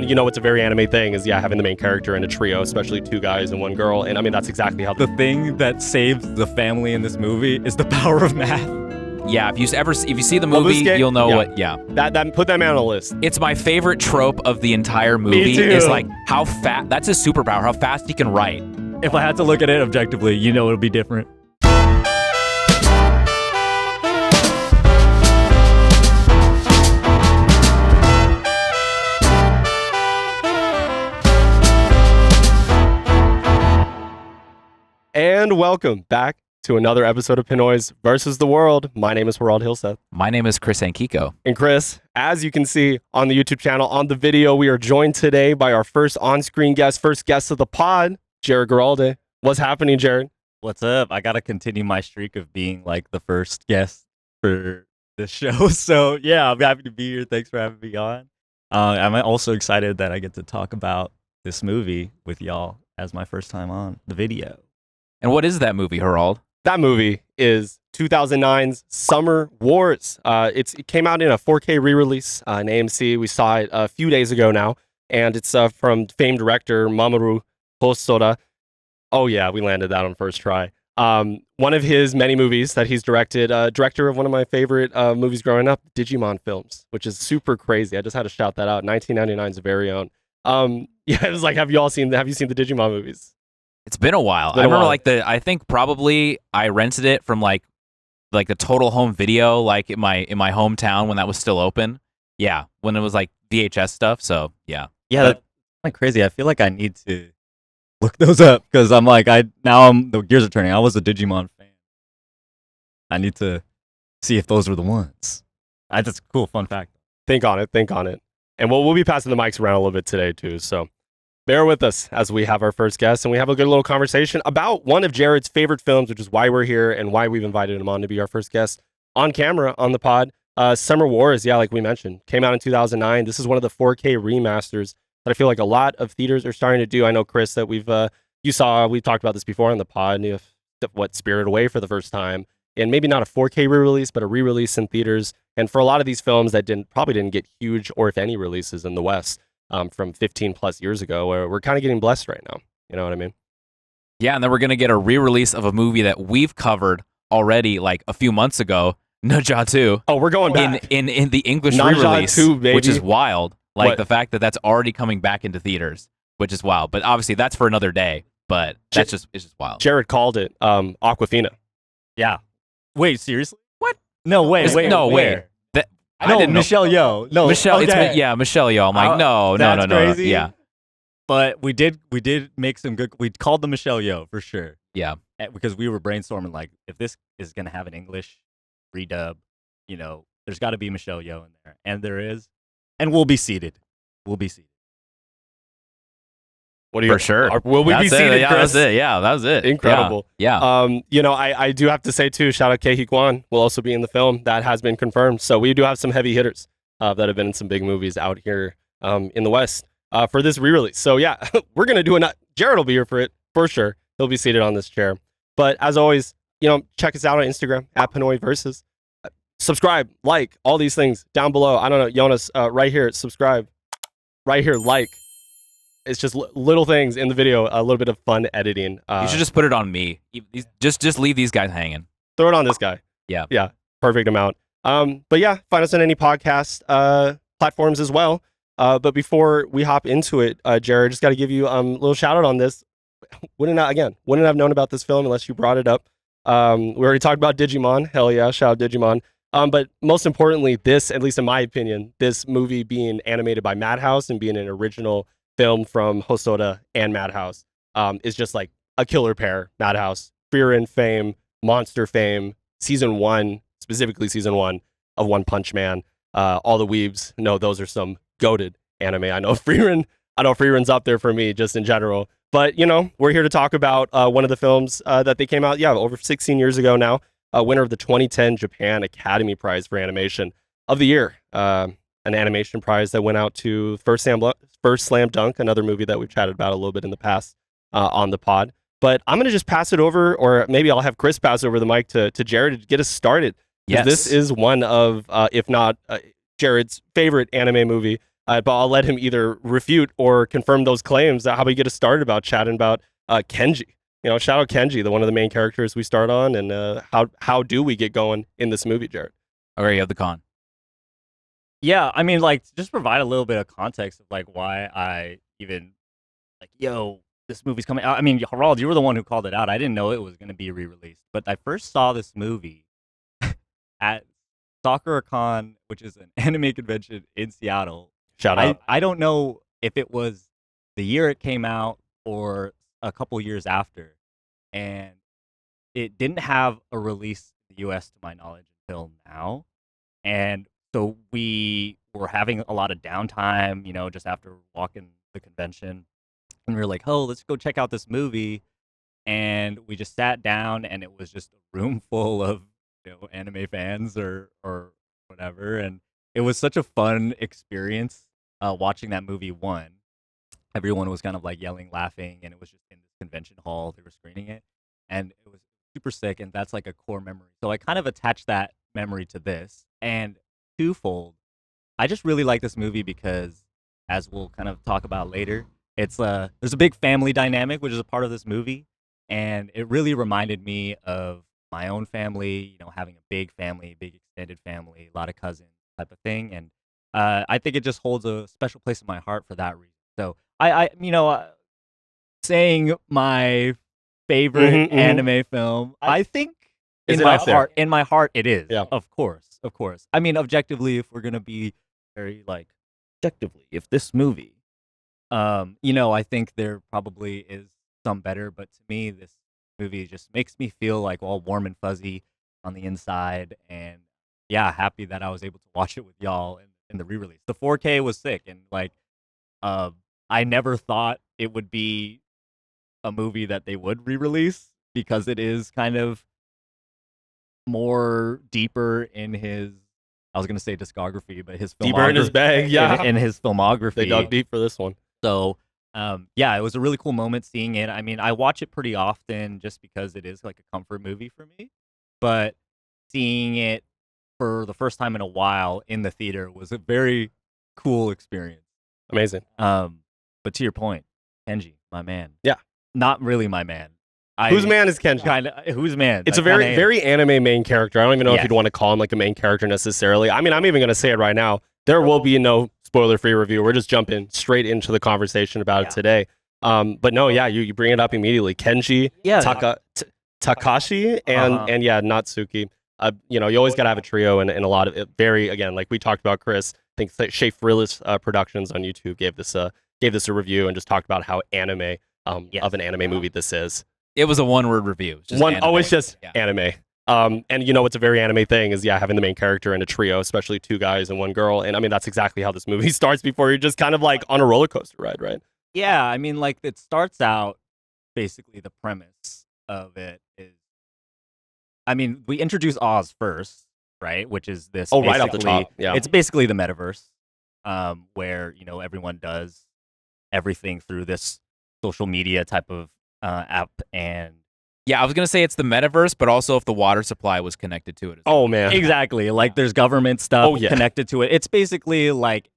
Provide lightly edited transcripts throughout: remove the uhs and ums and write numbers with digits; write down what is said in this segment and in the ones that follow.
you know, it's a very anime thing is, yeah, having the main character in a trio, especially 2 guys and 1 girl. And I mean, that's exactly how The thing that saves the family in this movie is the power of math. Yeah, if you see the movie, you'll know what. That put that man on the list. It's my favorite trope of the entire movie. Is like how fast. That's his superpower. How fast he can write. If I had to look at it objectively, you know it'll be different. And welcome back to another episode of Pinoys versus the World. My name is Harald Hyllseth. My name is Chris Angkico. And Chris, as you can see on the YouTube channel, on the video, we are joined today by our first on-screen guest, first guest of the pod, Jared Garalde. What's happening, Jared? What's up? I got to continue my streak of being like the first guest for this show. So yeah, I'm happy to be here. Thanks for having me on. I'm also excited that I get to talk about this movie with y'all as my first time on the video. And what is that movie, Harald? That movie is 2009's Summer Wars. It came out in a 4K re-release on AMC. We saw it a few days ago now, and it's from famed director Mamoru Hosoda. Oh yeah, we landed that on first try. One of his many movies that he's directed, director of one of my favorite movies growing up, Digimon films, which is super crazy. I just had to shout that out. 1999's very own. Yeah, it was like, have you seen the Digimon movies? It's been a while. I remember I think probably I rented it from like the Total Home Video, like in my hometown when that was still open. Yeah, when it was like VHS stuff. So yeah. Yeah, that's like crazy. I feel like I need to look those up because I'm like the gears are turning. I was a Digimon fan. I need to see if those were the ones. That's a cool fun fact. Think on it. And we'll be passing the mics around a little bit today too. So bear with us as we have our first guest and we have a good little conversation about one of Jared's favorite films, which is why we're here and why we've invited him on to be our first guest on camera on the pod. Summer Wars, yeah, like we mentioned, came out in 2009. This is one of the 4K remasters that I feel like a lot of theaters are starting to do. I know, Chris, that we've talked about this before on the pod. And Spirited Away for the first time, and maybe not a 4K re-release, but a re-release in theaters. And for a lot of these films that probably didn't get huge or if any releases in the West. From 15 plus years ago, where we're kind of getting blessed right now. You know what I mean? Yeah, and then we're going to get a re-release of a movie that we've covered already like a few months ago, Naja 2. Oh, we're going back. In the English re-release, 2, baby. Which is wild. Like the fact that that's already coming back into theaters, which is wild. But obviously that's for another day, but it's just wild. Jared called it Aquafina. Yeah. Wait, seriously? What? No, wait. I didn't know. Michelle Yeoh. No, Michelle. okay. Michelle Yeoh. I'm like, no. Crazy. Yeah, but we did make some good. We called the Michelle Yeoh for sure. Yeah, because we were brainstorming like, if this is gonna have an English redub, there's got to be Michelle Yeoh in there, and there is, and we'll be seated. What are you? For sure. Will we be seated, Yeah, Chris? that was it. Incredible. Yeah. I do have to say too, shout out Kei Kwan will also be in the film. That has been confirmed. So we do have some heavy hitters that have been in some big movies out here in the West for this re-release. So yeah, we're gonna do Jared will be here for it for sure. He'll be seated on this chair. But as always, check us out on Instagram at Pinoy Versus. Subscribe, like, all these things down below. I don't know, Jonas, right here, subscribe. Right here, like. It's just little things in the video, a little bit of fun editing. You should just put it on me. Just leave these guys hanging. Throw it on this guy. Yeah. Perfect amount. But yeah, find us on any podcast platforms as well. But before we hop into it, Jared, just got to give you a little shout out on this. Wouldn't have known about this film unless you brought it up. We already talked about Digimon. Hell yeah, shout out Digimon. But most importantly, this, at least in my opinion, this movie being animated by Madhouse and being an original film from Hosoda and Madhouse is just like a killer pair. Madhouse, Frieren fame, Monster fame, specifically season 1 of One Punch Man. All the weebs know those are some goated anime. I know Frieren's up there for me just in general. But, we're here to talk about one of the films that they came out, over 16 years ago now. Winner of the 2010 Japan Academy Prize for Animation of the Year. An animation prize that went out to First Slam Dunk, another movie that we've chatted about a little bit in the past on the pod. But I'm going to just pass it over, or maybe I'll have Chris pass over the mic to Jared to get us started. Yes. This is one of, if not Jared's favorite anime movie but I'll let him either refute or confirm those claims. How about you get us started about chatting about Kenji? Shout out Kenji, one of the main characters we start on, and how do we get going in this movie, Jared? Okay, you have the con. Yeah, I mean, like, just provide a little bit of context of like why I even like, yo, this movie's coming out. I mean, Harald, you were the one who called it out. I didn't know it was going to be re-released, but I first saw this movie at SakuraCon, which is an anime convention in Seattle. Shout out. I don't know if it was the year it came out or a couple years after, and it didn't have a release in the U.S. to my knowledge until now, and so we were having a lot of downtime, just after walking the convention, and we were like, "Oh, let's go check out this movie," and we just sat down, and it was just a room full of anime fans or whatever, and it was such a fun experience watching that movie. Everyone was kind of like yelling, laughing, and it was just in this convention hall. They were screening it, and it was super sick, and that's like a core memory. So I kind of attached that memory to this, and twofold. I just really like this movie because, as we'll kind of talk about later, there's a big family dynamic, which is a part of this movie, and it really reminded me of my own family, having a big family, big extended family, a lot of cousins type of thing, and I think it just holds a special place in my heart for that reason. So I saying my favorite anime film, I think in my heart it is. Yeah. Of course. I mean, objectively, if we're gonna be very like objectively, if this movie, I think there probably is some better, but to me, this movie just makes me feel like all warm and fuzzy on the inside, and yeah, happy that I was able to watch it with y'all in the re-release. The 4K was sick, and like, I never thought it would be a movie that they would re-release because it is kind of more deeper in his, I was gonna say discography, but his filmography. Deeper in his bag, yeah. In his filmography. They dug deep for this one. So, yeah, it was a really cool moment seeing it. I mean, I watch it pretty often just because it is like a comfort movie for me, but seeing it for the first time in a while in the theater was a very cool experience. Amazing. But to your point, Kenji, my man. Yeah. Not really my man. Whose man is Kenji? Whose man? It's a very anime main character. I don't even know if you'd want to call him like a main character necessarily. I mean, I'm even going to say it right now. There will be no spoiler-free review. We're just jumping straight into the conversation about it today. But no, yeah, you bring it up immediately. Kenji, Takashi, and Natsuki. You always got to have a trio, and a lot of it. Very, again, like we talked about, Chris. I think Shea Frillis Productions on YouTube gave this a review and just talked about how anime of an anime movie this is. It was a one-word review. Always just anime. And what's a very anime thing is having the main character in a trio, especially two guys and one girl. And I mean, that's exactly how this movie starts before you're just kind of like on a roller coaster ride, right? Yeah, I mean, like it starts out basically the premise of it is, I mean, we introduce Oz first, right? Which is this. Oh, right off the top. Yeah. It's basically the metaverse, where everyone does everything through this social media type of app. And yeah, I was gonna say it's the metaverse, but also if the water supply was connected to it. Oh man, exactly. Like there's government stuff connected to it. It's basically like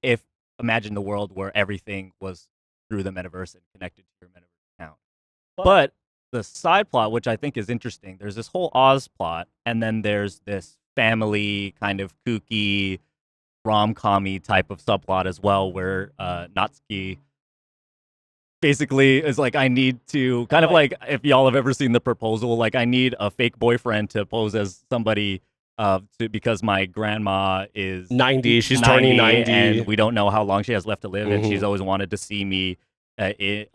imagine the world where everything was through the metaverse and connected to your metaverse account. But the side plot, which I think is interesting, there's this whole Oz plot, and then there's this family kind of kooky rom-com-y type of subplot as well, where Natsuki basically is like, I need to kind of like, if y'all have ever seen The Proposal, like I need a fake boyfriend to pose as somebody because my grandma is 90, she's turning 90, and we don't know how long she has left to live, and she's always wanted to see me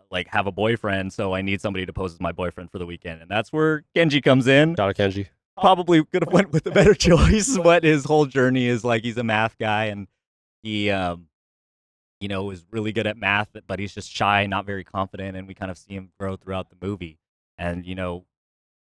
like have a boyfriend, so I need somebody to pose as my boyfriend for the weekend, and that's where Kenji comes in. Shout out Kenji. Probably could have went with a better choice, but his whole journey is like he's a math guy, and he is really good at math, but he's just shy, not very confident, and we kind of see him grow throughout the movie. And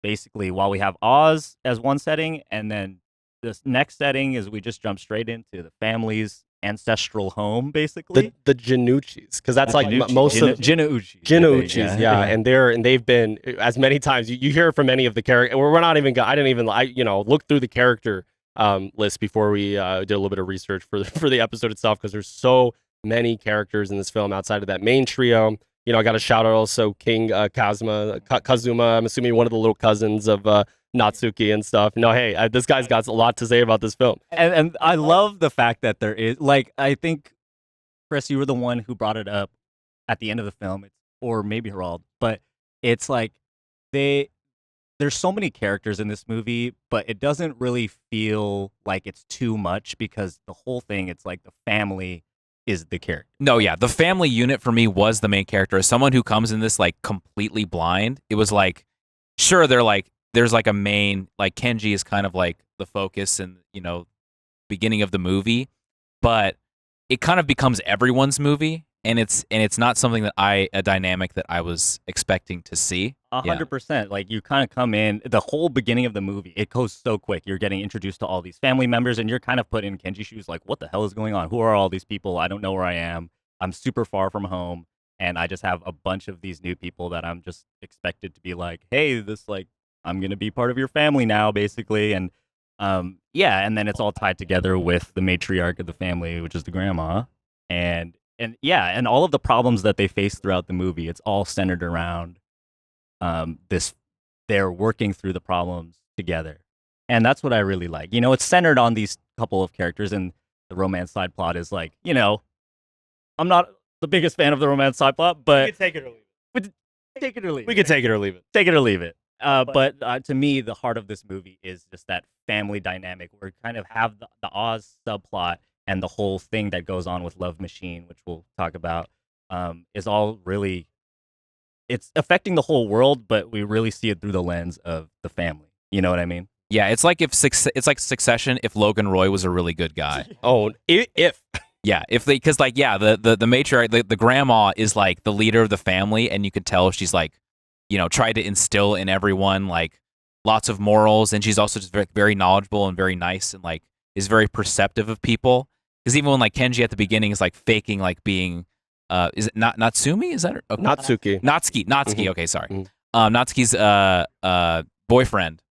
basically while we have Oz as one setting, and then this next setting is we just jump straight into the family's ancestral home, basically the Januchis, because that's like most of Januchis, yeah. And they've been, as many times you hear from many of the characters. We're not even I didn't even look through the character list before we did a little bit of research for the episode itself, because there's so many characters in this film outside of that main trio. You know, I got to shout out also King Kazuma. I'm assuming one of the little cousins of Natsuki and stuff. No, hey, this guy's got a lot to say about this film. And I love the fact that there is, like, I think, Chris, you were the one who brought it up at the end of the film, or maybe Harald, but it's like there's so many characters in this movie, but it doesn't really feel like it's too much because the whole thing, it's like the family is the character. No, yeah, the family unit for me was the main character. As someone who comes in this like completely blind, it was like, sure, there's like a main, like Kenji is kind of like the focus and, you know, beginning of the movie, but it kind of becomes everyone's movie, and it's not something that a dynamic that I was expecting to see. 100%. Like, you kind of come in, the whole beginning of the movie, it goes so quick. You're getting introduced to all these family members, and you're kind of put in Kenji's shoes, like, what the hell is going on? Who are all these people? I don't know where I am. I'm super far from home, and I just have a bunch of these new people that I'm just expected to be like, hey, this, like, I'm going to be part of your family now, basically. And yeah, and then it's all tied together with the matriarch of the family, which is the grandma. And yeah, and all of the problems that they face throughout the movie, it's all centered around they're working through the problems together. And that's what I really like. You know, it's centered on these couple of characters, and the romance side plot is like, you know, I'm not the biggest fan of the romance side plot, but We can take it or leave it. take it or leave We it. can take it or leave it. Take it or leave it. But to me, the heart of this movie is just that family dynamic where we kind of have the Oz subplot and the whole thing that goes on with Love Machine, which we'll talk about, is all really, it's affecting the whole world, but we really see it through the lens of the family. You know what I mean? Yeah, it's like it's like Succession if Logan Roy was a really good guy. Oh, if Yeah, if they, because like, yeah, the matriarch, the grandma is like the leader of the family, and you could tell she's like, you know, tried to instill in everyone like lots of morals, and she's also just very, very knowledgeable and very nice, and like is very perceptive of people. Because even when like Kenji at the beginning is like faking like being, is it not Natsumi? Is that her? Okay. Natsuki. Natsuki. Mhm. Okay, sorry. Mhm. Natsuki's boyfriend.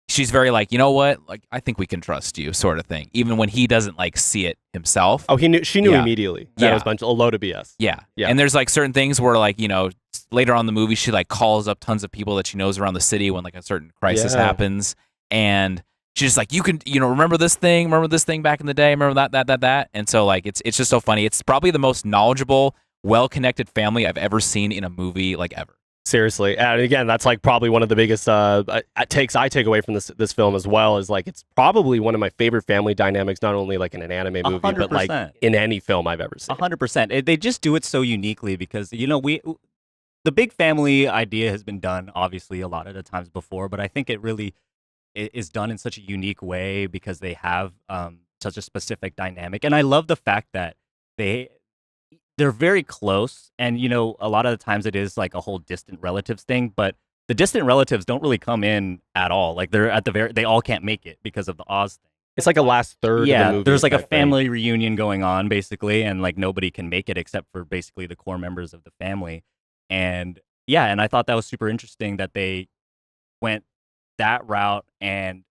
She's very like, you know what? Like, I think we can trust you, sort of thing. Even when he doesn't like see it himself. Oh, she knew Yeah. immediately. That Yeah. was a load of BS. Yeah. Yeah. And there's like certain things where like, you know, later on in the movie, she like calls up tons of people that she knows around the city when like a certain crisis Yeah. happens. And she's just like, you can, you know, remember this thing back in the day, remember that. And so like, it's just so funny. It's probably the most knowledgeable, well-connected family I've ever seen in a movie, like ever. Seriously, and again, that's like probably one of the biggest takes I take away from this film as well. Is like it's probably one of my favorite family dynamics, not only like in an anime movie, but like 100%. in any film I've ever seen. 100%. They just do it so uniquely because, you know, the big family idea has been done obviously a lot of the times before, but I think it really is done in such a unique way because they have such a specific dynamic. And I love the fact that they're very close, and you know, a lot of the times it is like a whole distant relatives thing, but the distant relatives don't really come in at all. Like they're at they all can't make it because of the Oz thing. It's like a last third. Yeah, of the movie there's like a type thing. family reunion going on basically, and like nobody can make it except for basically the core members of the family. And yeah, and I thought that was super interesting that they went that route, and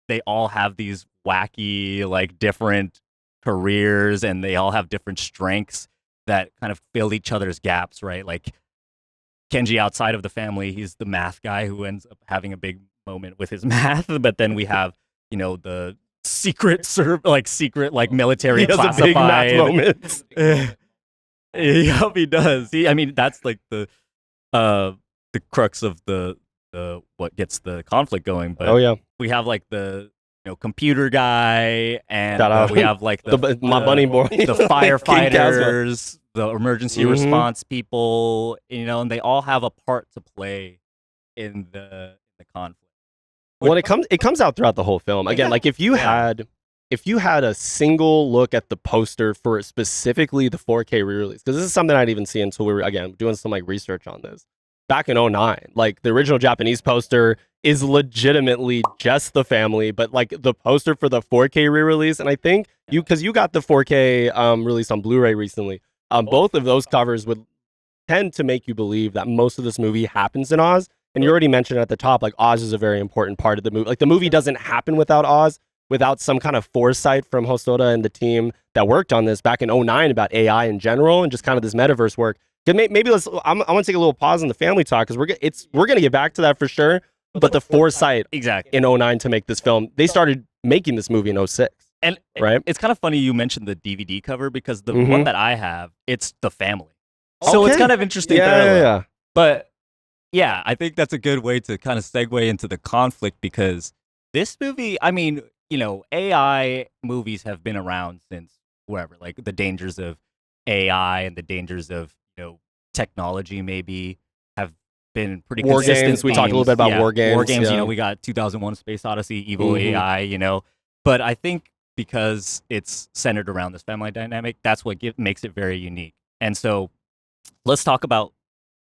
they all have these wacky, like different careers, and they all have different strengths that kind of fill each other's gaps, right? Like Kenji outside of the family, he's the math guy who ends up having a big moment with his math, but then we have, you know, the secret military He has a big math moment. Yeah, he does. I mean, that's like the crux of the what gets the conflict going. But Oh yeah, we have like the, you know, computer guy, and Shout out. we have like my bunny boy, the King Kazuma. firefighters, the emergency Mhm. response people, you know, and they all have a part to play in the conflict. Well, it comes out throughout the whole film. Again, like if you had a single look at the poster for specifically the 4K re-release, because this is something I didn't even see until we were again doing some like research on this back in 2009. Like the original Japanese poster is legitimately just the family, but like the poster for the 4K re-release, and I think because you got the 4K release on Blu-ray recently, both of those covers would tend to make you believe that most of this movie happens in Oz. And you already mentioned at the top, like Oz is a very important part of the movie. Like the movie doesn't happen without Oz, without some kind of foresight from Hosoda and the team that worked on this back in 2009 about AI in general and just kind of this metaverse work. Maybe I want to take a little pause on the family talk because we're gonna get back to that for sure. But the foresight exactly in 2009 to make this film, they started making this movie in 2006. And right? It's kind of funny you mentioned the DVD cover because the Mhm. one that I have, it's the family. So it's Okay. kind of interesting. Yeah. But yeah, I think that's a good way to kind of segue into the conflict because this movie, I mean, you know, AI movies have been around since wherever, like the dangers of AI and the dangers of, you know, technology maybe have been pretty War consistent games. We talked a little themes. bit about war games. War games, you yeah. know, we got 2001 Space Odyssey, Evil Mhm. AI, you know. But I think because it's centered around this family dynamic, that's what makes it very unique. And so let's talk about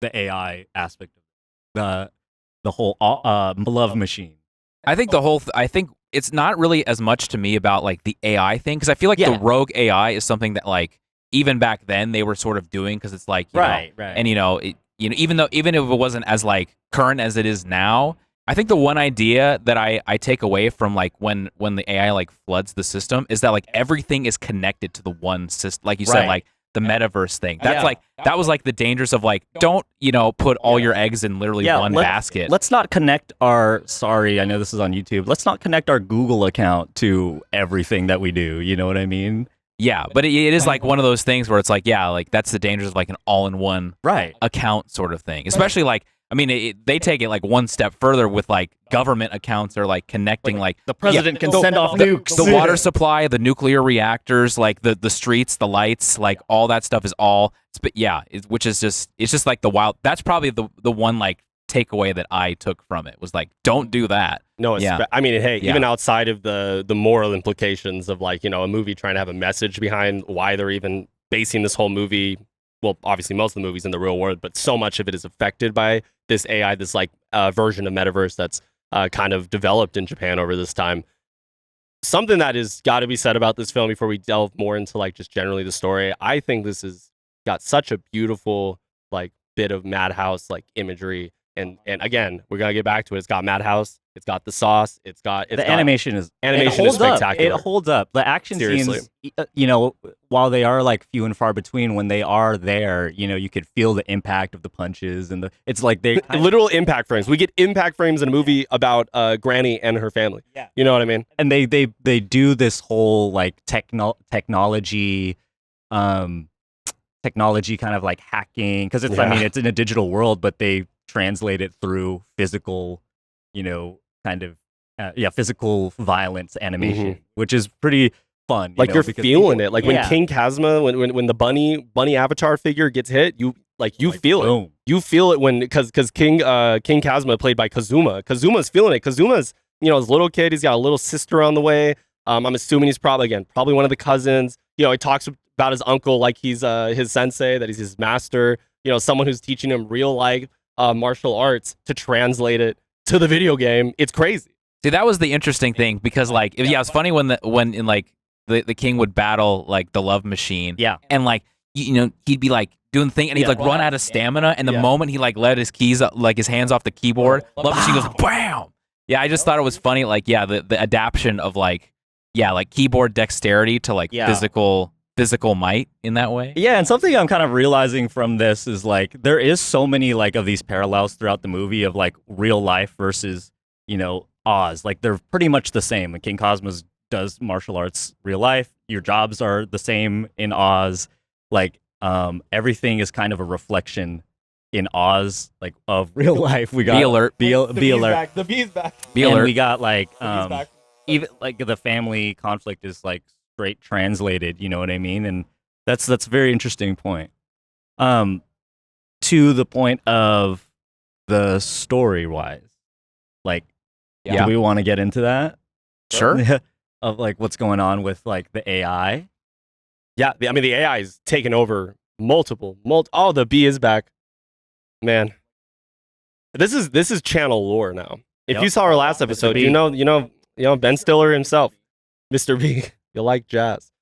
the AI aspect of the whole love machine. I think I think it's not really as much to me about like the AI thing because I feel like Yeah. the rogue AI is something that like even back then they were sort of doing because it's like you know, Right. and you know even if it wasn't as like current as it is now, I think the one idea that I take away from like when the AI like floods the system is that like everything is connected to the one system, like you said, Right. like the metaverse thing. That's Yeah. like that was like the dangers of like don't put all your eggs in literally one basket. Let's not connect our, sorry, I know this is on YouTube. Let's not connect our Google account to everything that we do. You know what I mean? Yeah, but it is like one of those things where it's like, yeah, like that's the dangers of like an all-in-one Right. account sort of thing. Especially like, I mean, they take it like one step further with like government accounts or like connecting like The president can the- send off nukes. the water supply, the nuclear reactors, like the streets, the lights, like all that stuff is all. But yeah, which is just it's just like the wild. That's probably the one like takeaway that I took from it was like, don't do that. No, Yeah. I mean, hey, Yeah. even outside of the moral implications of like, a movie trying to have a message behind why they're even basing this whole movie. Well, obviously most of the movies in the real world, but so much of it is affected by this AI, this like version of metaverse that's kind of developed in Japan over this time. Something that is got to be said about this film before we delve more into like just generally the story. I think this has got such a beautiful like bit of Madhouse like imagery. And again, we're gonna get back to it. It's got Madhouse. It's got the sauce. The animation is animation is spectacular. It holds up. The action Seriously. scenes, while they are like few and far between, when they are there, you could feel the impact of the punches and it's like they literal impact frames. We get impact frames in a movie about Granny and her family. Yeah. You know what I mean? and they do this whole like technology kind of like hacking because it's I Yeah. mean it's in a digital world, but they translate it through physical, kind of physical violence animation, which is pretty fun. Like you're feeling it. Like when Yeah. King Kazuma, when the bunny avatar figure gets hit, you feel it. boom. You feel it when because King Kazuma played by Kazuma's feeling it. Kazuma's his little kid. He's got a little sister on the way. I'm assuming he's probably one of the cousins. He talks about his uncle like he's his sensei, that he's his master. Someone who's teaching him real life martial arts to translate it to the video game. It's crazy. See, that was the interesting thing because like it's funny when the king would battle like the love machine. Yeah. And like he'd be like doing the thing and he'd like run out of stamina and the moment he like let his keys like his hands off the keyboard, love machine goes bam. Yeah, I just thought it was funny like the adaptation of like keyboard dexterity to like physical might in that way. Yeah, and something I'm kind of realizing from this is like there is so many like of these parallels throughout the movie of like real life versus Oz. Like they're pretty much the same. Like King Cosmos does martial arts real life. Your jobs are the same in Oz. Like everything is kind of a reflection in Oz like of real life. We got Be alert. Be alert. The bee's back. Be And alert. we got like back. even like the family conflict is like straight translated, you know what I mean? And that's a very interesting point. To the point of the story wise, like, Yeah. do we want to get into that? Sure. Of like what's going on with like the AI? Yeah, I mean the AI is taking over multiple. Oh, the bee is back, man. This is channel lore now. If Yep. you saw our last episode, B. you know Ben Stiller himself, Mr. B. You like jazz.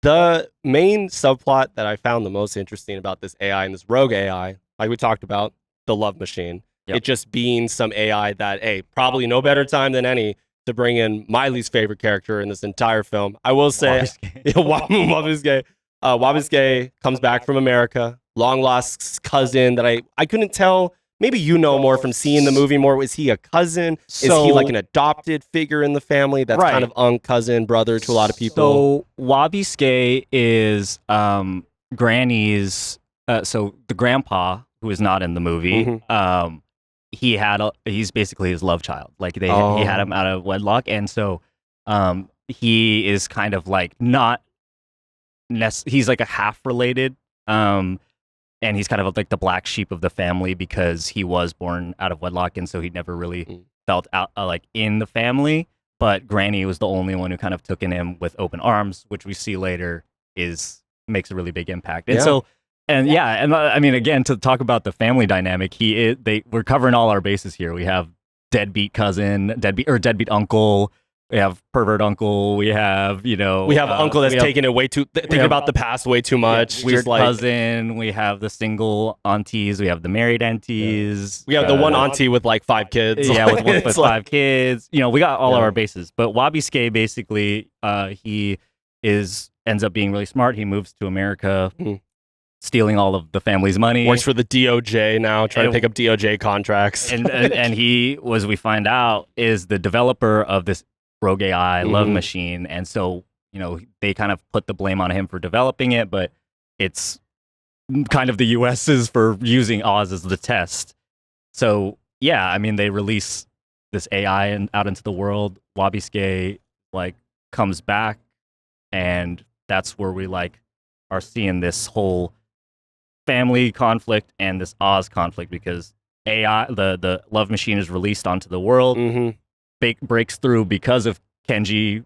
The main subplot that I found the most interesting about this AI and this rogue AI, like we talked about, the love machine. Yep. It just being some AI that, hey, probably no better time than any to bring in my least favorite character in this entire film. I will say, Wabusuke. Wabusuke comes back from America, long lost cousin that I couldn't tell. Maybe you know more from seeing the movie more. Is he a cousin? Is he like an adopted figure in the family that's kind of cousin, brother to a lot of people? So Wabusuke is Granny's. So the grandpa who is not in the movie. He's basically his love child. Like he had him out of wedlock, and so he is kind of like not. He's like a half related. And he's kind of like the black sheep of the family because he was born out of wedlock, and so he never really felt out like in the family. But Granny was the only one who kind of took in him with open arms, which we see later makes a really big impact. And I mean, again, to talk about the family dynamic, we're covering all our bases here. We have deadbeat cousin, deadbeat uncle. We have pervert uncle. We have, uncle that's taking it way too, thinking about the past way too much. Weird cousin. We have the single aunties. We have the married aunties. We have the one auntie with like 5 kids. Yeah, with 5 kids. We got all of our bases. But Wabusuke basically, he ends up being really smart. He moves to America, stealing all of the family's money. Works for the DOJ now, trying to pick up DOJ contracts. And he was, we find out, is the developer of this rogue AI love machine, and so they kind of put the blame on him for developing it, but it's kind of the US's for using Oz as the test. So yeah, I mean, they release this AI out into the world. Wabusuke comes back, and that's where we are seeing this whole family conflict and this Oz conflict, because AI, the love machine, is released onto the world. Breaks through because of Kenji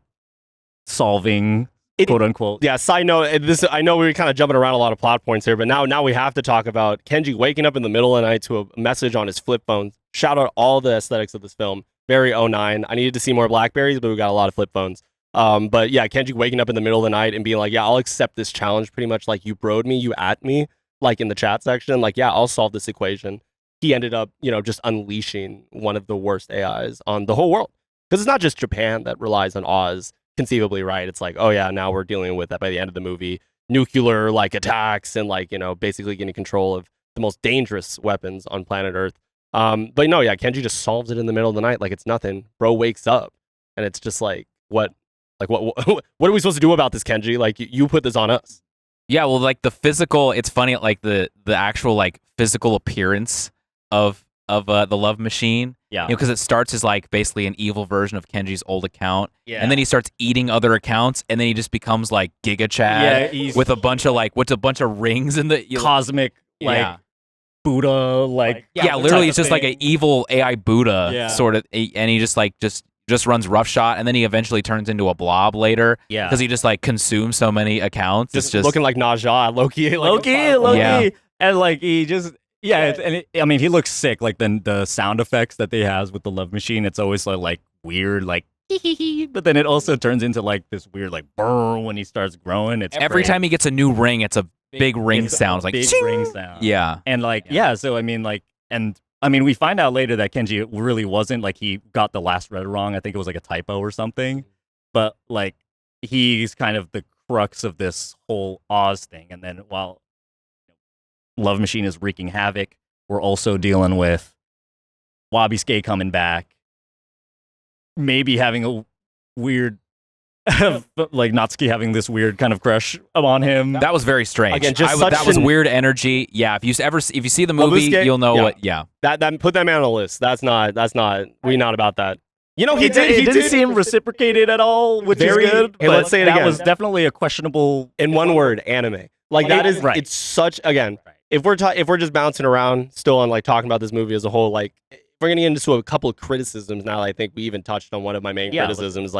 solving quote unquote. Yeah. Side note: I know we were kind of jumping around a lot of plot points here, but now we have to talk about Kenji waking up in the middle of the night to a message on his flip phone. Shout out all the aesthetics of this film. Very 09. I needed to see more Blackberries, but we got a lot of flip phones. But yeah, Kenji waking up in the middle of the night and being like, "Yeah, I'll accept this challenge." Pretty much like, you broed me, you at me, like in the chat section. Like, yeah, I'll solve this equation. He ended up, just unleashing one of the worst AIs on the whole world. Because it's not just Japan that relies on Oz, conceivably, right? It's like, oh yeah, now we're dealing with that by the end of the movie. Nuclear attacks and basically getting control of the most dangerous weapons on planet Earth. But no, yeah, Kenji just solves it in the middle of the night like it's nothing. Bro wakes up and it's just what are we supposed to do about this, Kenji? Like, you put this on us. Yeah, well, the physical, it's funny, the actual physical appearance of the love machine. Yeah. Because it starts as basically an evil version of Kenji's old account. Yeah. And then he starts eating other accounts, and then he just becomes Giga Chad with a bunch of rings in the cosmic Buddha literally it's just like an evil AI Buddha sort of, and he just runs roughshod, and then he eventually turns into a blob later. Yeah. Because he just consumes so many accounts. Just looking like Naja, Loki. Loki. Yeah. And he just I mean, he looks sick. The sound effects that they has with the love machine, it's always weird, but then it also turns into this weird brr when he starts growing. It's every time he gets a new ring, it's a big ring sound. Big ring sound. Yeah. And so I mean we find out later that Kenji really wasn't he got the last letter wrong. I think it was a typo or something. But he's kind of the crux of this whole Oz thing. And then while Love Machine is wreaking havoc, we're also dealing with Wabusuke coming back, maybe having a weird Natsuki having this weird kind of crush on him. That was very strange. Again, that was weird energy. Yeah, if you see the movie, you'll know what. Yeah, that put that man on the list. That's not. We're not about that. He didn't seem reciprocated at all, which is good. Hey, let's say it again. That was definitely a questionable. In one word, anime. That is. Right. It's such again. Right. If we're just bouncing around still on talking about this movie as a whole, if we're gonna get into a couple of criticisms now, I think we even touched on one of my main criticisms,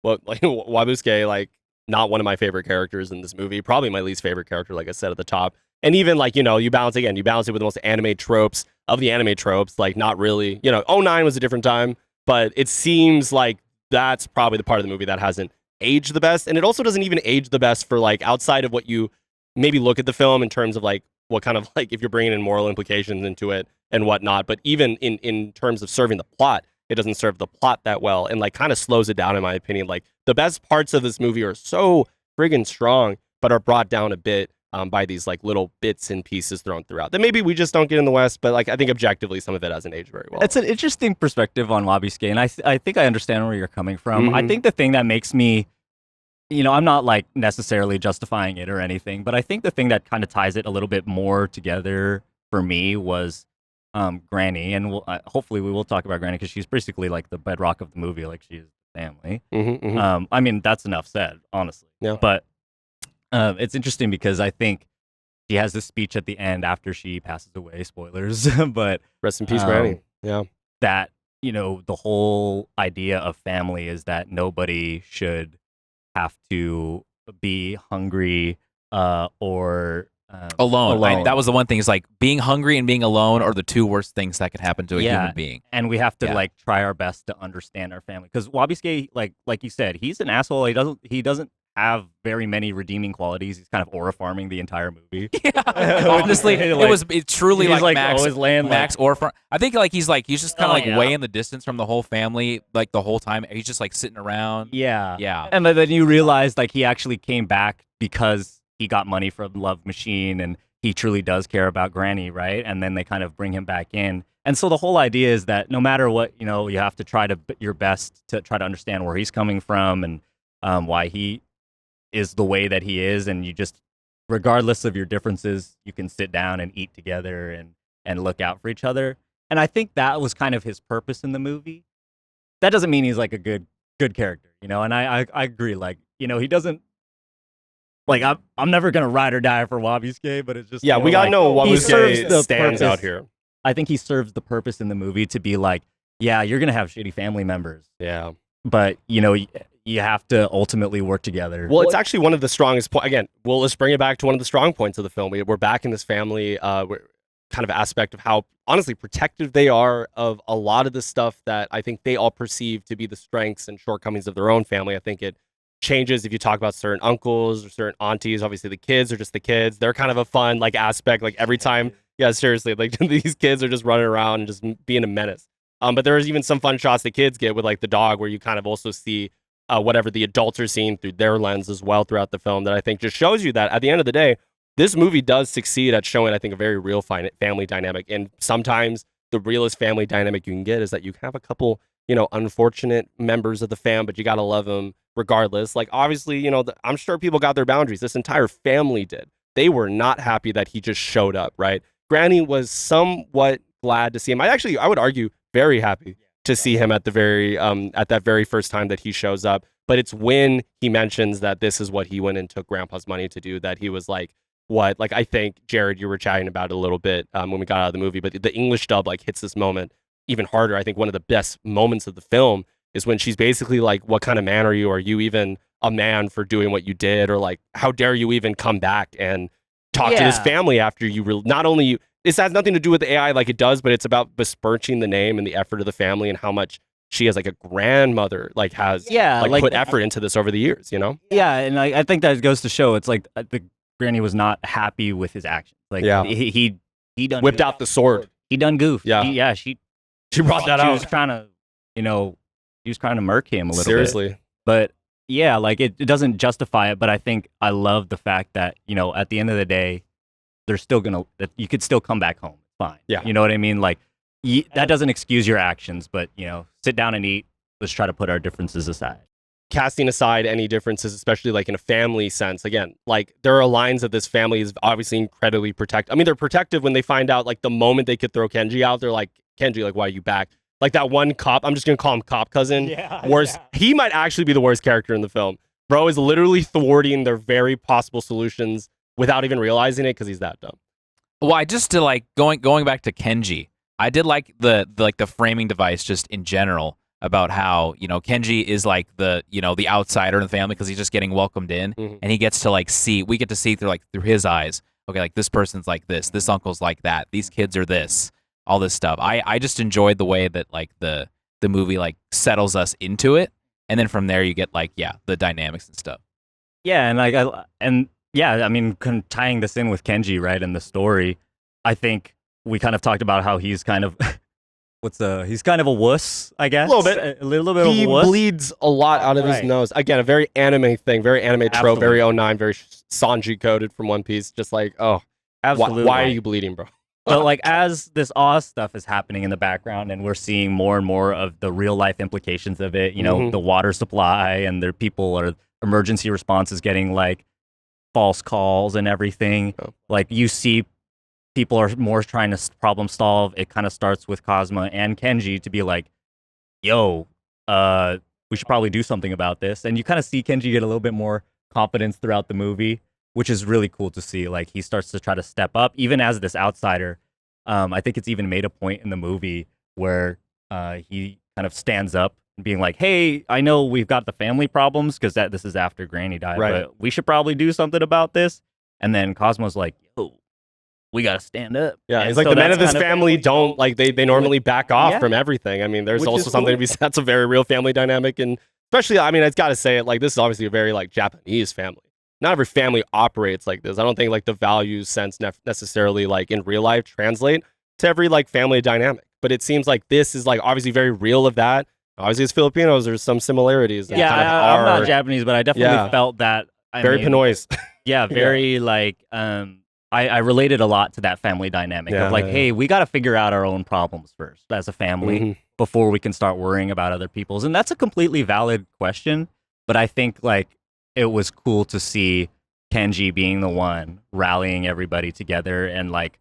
Wabusuke, not one of my favorite characters in this movie, probably my least favorite character, like I said at the top. And even you balance it with the most anime tropes of the anime tropes, not really, 09 was a different time, but it seems like that's probably the part of the movie that hasn't aged the best. And it also doesn't even age the best for outside of what you maybe look at the film in terms of what kind of if you're bringing in moral implications into it and whatnot, but even in terms of serving the plot, It doesn't serve the plot that well, and like kind of slows it down in my opinion. Like the best parts of this movie are so friggin' strong, but are brought down a bit by these like little bits and pieces thrown throughout that maybe we just don't get in the West. But like I think objectively, some of it hasn't aged very well. It's an interesting perspective on Wabi-Ske, and I think I understand where you're coming from. I think the thing that makes me, I'm not like necessarily justifying it or anything, but I think the thing that kind of ties it a little bit more together for me was Granny, and hopefully we will talk about Granny because she's basically like the bedrock of the movie, like she's family. I mean, that's enough said, honestly. Yeah. But it's interesting because I think she has this speech at the end after she passes away. Spoilers, but rest in peace, Granny. Yeah. That the whole idea of family is that nobody should have to be hungry or alone. That was the one thing. Is like being hungry and being alone are the two worst things that could happen to a human being. And we have to like try our best to understand our family because Wabi-Ske, like you said, he's an asshole. He doesn't have very many redeeming qualities. He's kind of aura farming the entire movie. Yeah. Honestly, it's truly like Max, always laying Max aura farm. I think like he's just kind of way in the distance from the whole family like the whole time. He's just like sitting around. Yeah. And then you realize like he actually came back because he got money from Love Machine and he truly does care about Granny, right? And then they kind of bring him back in. And so the whole idea is that no matter what, you have to try your best to try to understand where he's coming from and why he is the way that he is, and you just, regardless of your differences, you can sit down and eat together and look out for each other. And I think that was kind of his purpose in the movie. That doesn't mean he's like a good character, and I agree, like, he doesn't, like, I'm never gonna ride or die for Wabi-Ske, but it's just we gotta know Wabi-Ske stands out here. I think he serves the purpose in the movie to be like, yeah, you're gonna have shitty family members, but you have to ultimately work together. Well, it's actually one of the strongest points. Again, let's bring it back to one of the strong points of the film. We're back in this family kind of aspect of how, honestly, protective they are of a lot of the stuff that I think they all perceive to be the strengths and shortcomings of their own family. I think it changes if you talk about certain uncles or certain aunties. Obviously, the kids are just the kids. They're kind of a fun like aspect. Like every time, seriously, like these kids are just running around and just being a menace. But there's even some fun shots the kids get with like the dog where you kind of also see whatever the adults are seeing through their lens as well throughout the film, that I think just shows you that at the end of the day, this movie does succeed at showing, I think, a very real family dynamic. And sometimes the realest family dynamic you can get is that you have a couple, unfortunate members of the fam, but you got to love them regardless. Like, obviously, I'm sure people got their boundaries. This entire family did. They were not happy that he just showed up, right? Granny was somewhat glad to see him. I would argue very happy to see him at that very first time that he shows up. But it's when he mentions that this is what he went and took Grandpa's money to do that he was like, what? Like, I think, Jared, you were chatting about it a little bit when we got out of the movie, but the English dub like hits this moment even harder. I think one of the best moments of the film is when she's basically like, what kind of man are you? Are you even a man for doing what you did? Or like, how dare you even come back and talk to his family after you not only this has nothing to do with the AI like it does, but it's about besmirching the name and the effort of the family and how much she as like a grandmother like has put effort into this over the years, Yeah, and I think that goes to show it's like the Granny was not happy with his actions. Like he done whipped out the sword. He done goofed. Yeah, she brought that out. She was trying to, he was trying to murk him a little bit. Seriously. But yeah, like it doesn't justify it, but I think I love the fact that, at the end of the day, they're still that you could still come back home. Fine. Yeah. You know what I mean? Like that doesn't excuse your actions, but sit down and eat. Let's try to put our differences aside. Casting aside any differences, especially like in a family sense, again, like there are lines that this family is obviously incredibly protective. I mean, they're protective when they find out like the moment they could throw Kenji out, they're like, Kenji, like, why are you back? Like that one cop, I'm just going to call him cop cousin. He might actually be the worst character in the film. Bro is literally thwarting their very possible solutions without even realizing it because he's that dumb. Well, just to like going back to Kenji, I did like the framing device just in general about how Kenji is like the outsider in the family because he's just getting welcomed in, and he gets to like we get to see through his eyes. Okay, like this person's like this uncle's like that, these kids are this, all this stuff. I just enjoyed the way that like the movie like settles us into it, and then from there you get like the dynamics and stuff. Yeah, and I mean, tying this in with Kenji, right, and the story, I think we kind of talked about how he's kind of he's kind of a wuss, I guess. A little bit. A little bit He of a wuss. bleeds a lot out of his nose. Again, a very anime thing, very anime trope, very 09, very Sanji coded from One Piece. Just like, Absolutely. Why are you bleeding, bro? But like as this Oz stuff is happening in the background and we're seeing more and more of the real life implications of it, the water supply and their people or emergency response is getting like false calls and everything. Oh. Like you see people are more trying to problem solve. It kind of starts with Cosmo and Kenji to be like, yo, we should probably do something about this. And you kind of see Kenji get a little bit more confidence throughout the movie, which is really cool to see. Like he starts to try to step up, even as this outsider. I think it's even made a point in the movie where he kind of stands up and being like, hey, I know we've got the family problems because this is after Granny died, but we should probably do something about this. And then Cosmo's like, yo, we got to stand up. Yeah, and it's like so the men of that's his family don't, like, they normally back off from everything. I mean, there's Which also is something cool. to be said. That's a very real family dynamic. And especially, I mean, I've got to say it, like, this is obviously a very, like, Japanese family. Not every family operates like this. I don't think, like, the values sense necessarily, like, in real life translate to every, like, family dynamic. But it seems like this is, like, obviously very real of that. Obviously, as Filipinos, there's some similarities. Yeah, I'm not Japanese, but I definitely felt that. Very Pinoys. Yeah, very like I related a lot to that family dynamic of like, hey, we got to figure out our own problems first as a family before we can start worrying about other people's. And that's a completely valid question, but I think like it was cool to see Kenji being the one rallying everybody together and like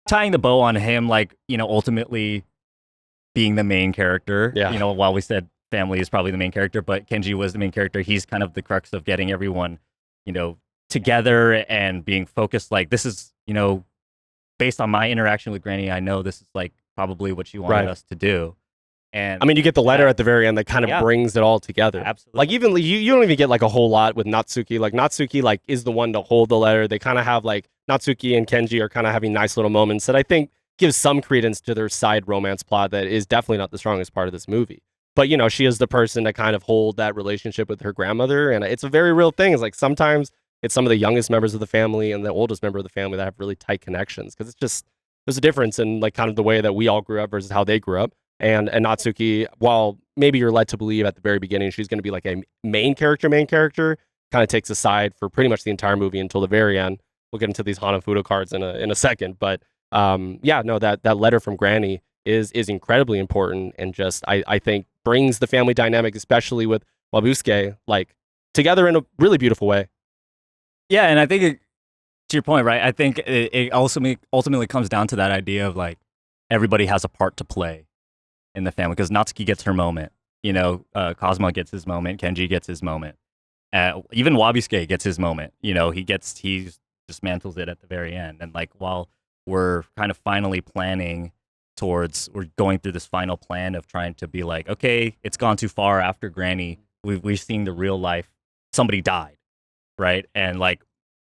tying the bow on him, like, ultimately being the main character. Yeah. While we said family is probably the main character, but Kenji was the main character. He's kind of the crux of getting everyone, together and being focused. Like, this is, based on my interaction with Granny, I know this is like probably what she wanted us to do. And I mean, you get the letter at the very end that kind of brings it all together. Absolutely. Like, even you don't even get like a whole lot with Natsuki. Like, Natsuki like is the one to hold the letter. They kind of have like Natsuki and Kenji are kind of having nice little moments that I think gives some credence to their side romance plot that is definitely not the strongest part of this movie. But, she is the person to kind of hold that relationship with her grandmother. And it's a very real thing. It's like sometimes it's some of the youngest members of the family and the oldest member of the family that have really tight connections. Because it's just, there's a difference in like kind of the way that we all grew up versus how they grew up. And Natsuki, while maybe you're led to believe at the very beginning she's going to be like a main character, kind of takes a side for pretty much the entire movie until the very end. We'll get into these Hanafuda cards in a second. But that letter from Granny is incredibly important and just, I think, brings the family dynamic, especially with Wabusuke, like together in a really beautiful way. Yeah, and I think to your point, right? I think it ultimately comes down to that idea of like everybody has a part to play in the family because Natsuki gets her moment, Cosmo gets his moment, Kenji gets his moment, even Wabusuke gets his moment. He dismantles it at the very end, and like while we're kind of finally planning towards, we're going through this final plan of trying to be like, okay, it's gone too far after Granny. We've seen the real life, somebody died, right? And like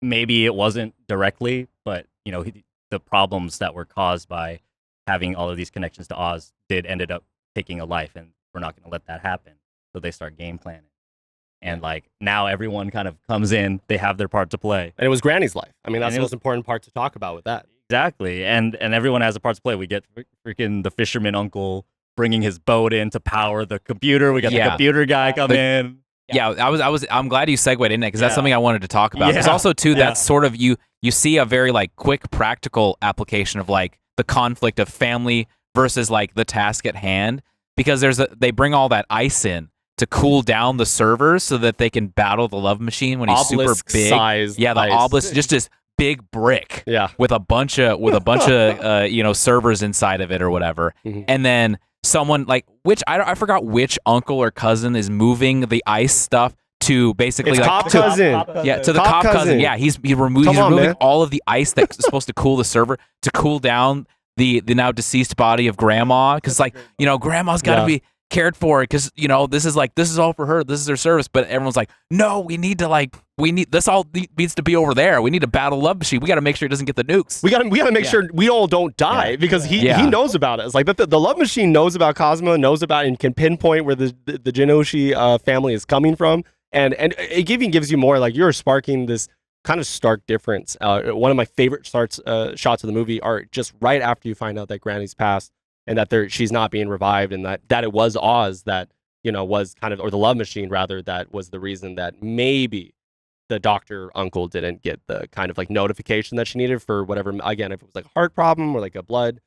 maybe it wasn't directly, but the problems that were caused by having all of these connections to Oz ended up taking a life, and we're not going to let that happen. So they start game planning. And like now everyone kind of comes in, they have their part to play. And it was Granny's life. I mean, that's the most important part to talk about with that. Exactly. And everyone has a part to play. We get freaking the fisherman uncle bringing his boat in to power the computer. We got the computer guy come in. Yeah, I'm glad you segued in there because that's something I wanted to talk about. Because also too, that's sort of you see a very like quick practical application of like the conflict of family versus like the task at hand, because they bring all that ice in to cool down the servers so that they can battle the love machine when he's super big. Size the ice. obelisk, just this big brick with a bunch of servers inside of it or whatever. And then someone like I forgot which uncle or cousin is moving the ice stuff to basically it's like cop cousin. To the cop cousin. Yeah, he's removing all of the ice that's supposed to cool the server to cool down the now deceased body of grandma, because like grandma's got to be cared for because this is all for her, this is her service. But everyone's like, no, we need this all needs to be over there. We need to battle love machine. We got to make sure it doesn't get the nukes. We got to make sure we all don't die because he knows about it. It's like the love machine knows about Cosmo, knows about and can pinpoint where the Jinoshi family is coming from, and it even gives you more like you're sparking this kind of stark difference. One of my favorite shots of the movie are just right after you find out that Granny's passed and that she's not being revived, and that it was Oz that was kind of, or the love machine rather, that was the reason that maybe the doctor uncle didn't get the kind of like notification that she needed for whatever, again, if it was like a heart problem or like a blood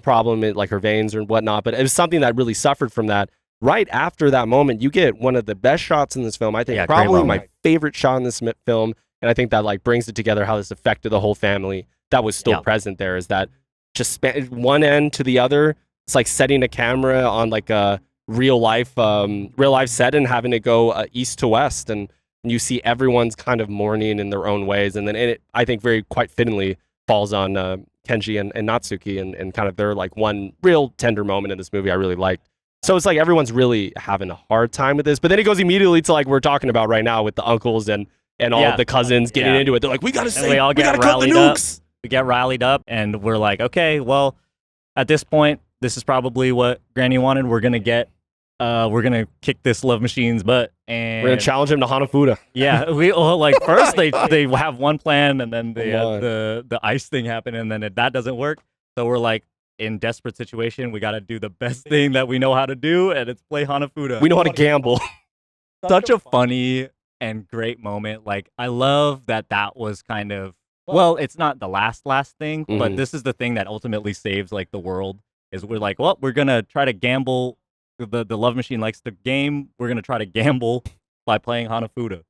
problem in like her veins or whatnot. But it was something that really suffered from that. Right after that moment, you get one of the best shots in this film. I think probably my favorite shot in this film. And I think that like brings it together how this affected the whole family that was still present there, is that just one end to the other. It's like setting a camera on like a real life set and having it go east to west. And you see everyone's kind of mourning in their own ways. And then it, I think very quite fittingly falls on Kenji and Natsuki and kind of their like one real tender moment in this movie I really liked. So it's like everyone's really having a hard time with this. But then it goes immediately to like we're talking about right now with the uncles and all of the cousins getting into it. They're like, we gotta cut the nukes. We get rallied up and we're like, okay, well, at this point, this is probably what Granny wanted. We're gonna kick this love machine's butt, and we're gonna challenge him to Hanafuda. Yeah, we like first they have one plan, and then they have the ice thing happen, and then that doesn't work. So we're like, in desperate situation, we got to do the best thing that we know how to do, and it's play Hanafuda. We know how to gamble. Such a funny and great moment. Like, I love that was kind of, well, it's not the last thing, but this is the thing that ultimately saves like the world. Is we're like, well, we're gonna try to gamble. The love machine likes to game. We're gonna try to gamble by playing Hanafuda.